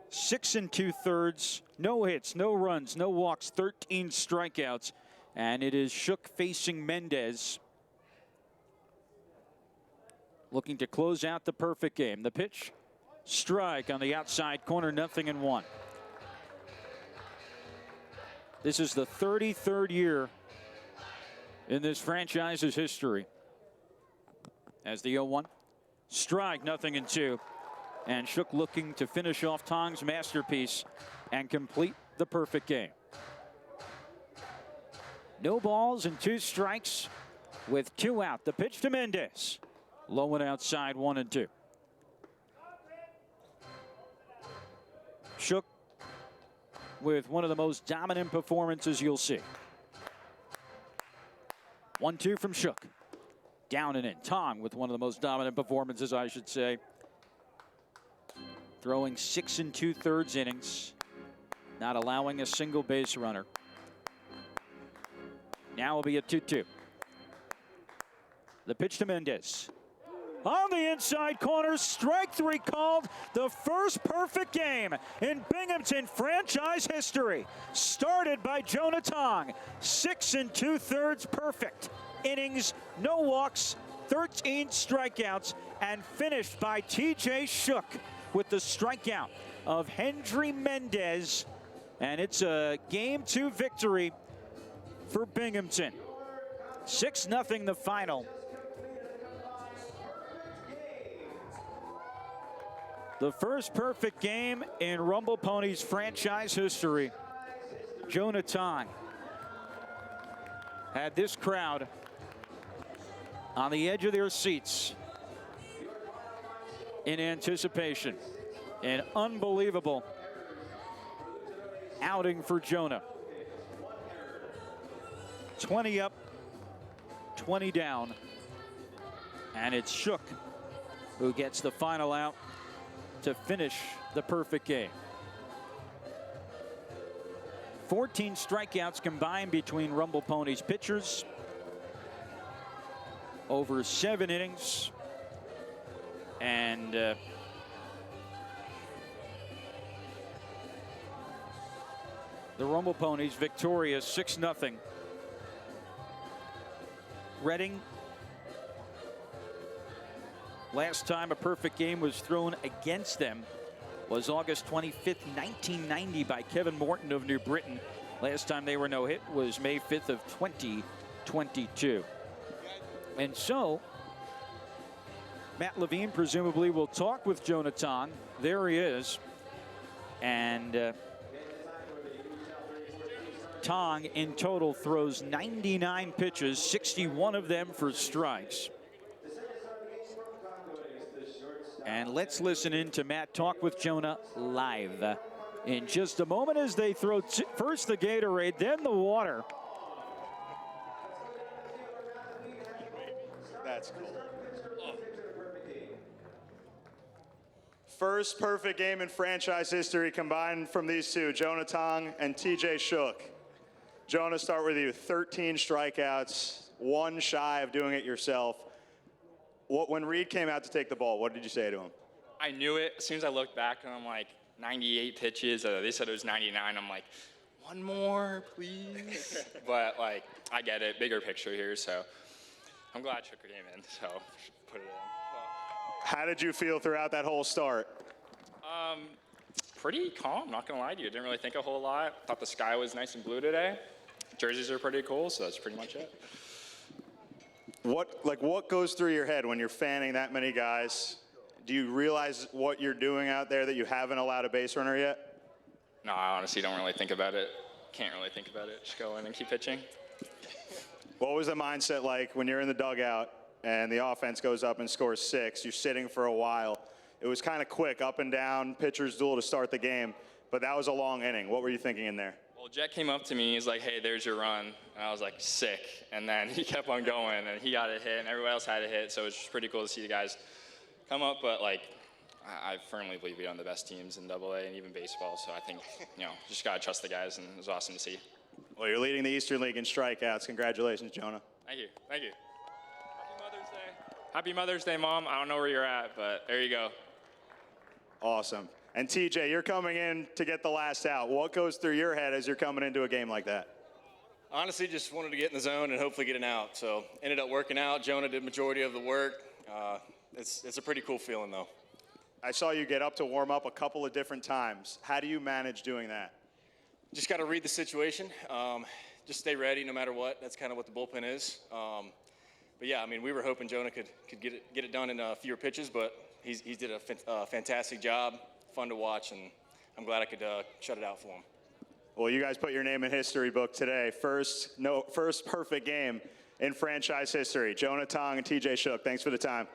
6 2/3, no hits, no runs, no walks, 13 strikeouts. And it is Shook facing Mendez, looking to close out the perfect game. The pitch, strike on the outside corner, 0-1. This is the 33rd year in this franchise's history. As the 0-1, strike, 0-2. And Shook looking to finish off Tong's masterpiece and complete the perfect game. No balls and 2 strikes with 2 out. The pitch to Mendez. Low and outside, 1-2. Shook with one of the most dominant performances you'll see. 1-2 from Shook. Down and in. Tong with one of the most dominant performances, I should say. Throwing 6 2/3 innings, not allowing a single base runner. Now will be a 2-2. The pitch to Mendez. On the inside corner, strike 3 called. The first perfect game in Binghamton franchise history. Started by Jonah Tong. 6 2/3 perfect innings, no walks, 13 strikeouts, and finished by TJ Shook with the strikeout of Hendry Mendez. And it's a Game 2 victory for Binghamton. 6-0 the final. The first perfect game in Rumble Ponies franchise history. Jonah Tong had this crowd on the edge of their seats in anticipation. An unbelievable outing for Jonah. 20 up, 20 down, and it's Shook who gets the final out to finish the perfect game. 14 strikeouts combined between Rumble Ponies pitchers over 7 innings, and the Rumble Ponies victorious 6-0. Reading, last time a perfect game was thrown against them was August 25th, 1990 by Kevin Morton of New Britain. Last time they were no hit was May 5th of 2022. And so Matt Levine presumably will talk with Jonah Tong. There he is. And Tong in total throws 99 pitches, 61 of them for strikes. And let's listen in to Matt talk with Jonah live in just a moment as they throw first the Gatorade, then the water. That's cool. First perfect game in franchise history combined from these two, Jonah Tong and TJ Shook. Jonah, start with you. 13 strikeouts, 1 shy of doing it yourself. When Reed came out to take the ball, what did you say to him? I knew it. As soon as I looked back, and I'm like, 98 pitches. They said it was 99. I'm like, 1 more, please. But, like, I get it. Bigger picture here, so I'm glad Shook came in, so put it in. How did you feel throughout that whole start? Pretty calm, not gonna lie to you. Didn't really think a whole lot. Thought the sky was nice and blue today. Jerseys are pretty cool, so that's pretty much it. What goes through your head when you're fanning that many guys? Do you realize what you're doing out there that you haven't allowed a base runner yet? No, I honestly don't really think about it. Can't really think about it. Just go in and keep pitching. What was the mindset like when you're in the dugout and the offense goes up and scores 6? You're sitting for a while. It was kind of quick, up and down, pitcher's duel to start the game, but that was a long inning. What were you thinking in there? Well, Jet came up to me. He's like, hey, there's your run. And I was like, sick. And then he kept on going, and he got a hit, and everybody else had a hit. So it was just pretty cool to see the guys come up. But, like, I firmly believe we're on the best teams in AA and even baseball. So I think, just got to trust the guys, and it was awesome to see. Well, you're leading the Eastern League in strikeouts. Congratulations, Jonah. Thank you. Thank you. Mother's Day. Happy Mother's Day, Mom. I don't know where you're at, but there you go. Awesome. And TJ, you're coming in to get the last out. What goes through your head as you're coming into a game like that? Honestly, just wanted to get in the zone and hopefully get an out. So ended up working out. Jonah did majority of the work. It's a pretty cool feeling, though. I saw you get up to warm up a couple of different times. How do you manage doing that? Just got to read the situation. Just stay ready no matter what. That's kind of what the bullpen is. But yeah, I mean, we were hoping Jonah could get it done in fewer pitches, but he did a fantastic job. Fun to watch, and I'm glad I could shut it out for him. Well, you guys put your name in history book today. First perfect game in franchise history. Jonah Tong and TJ Shook, thanks for the time.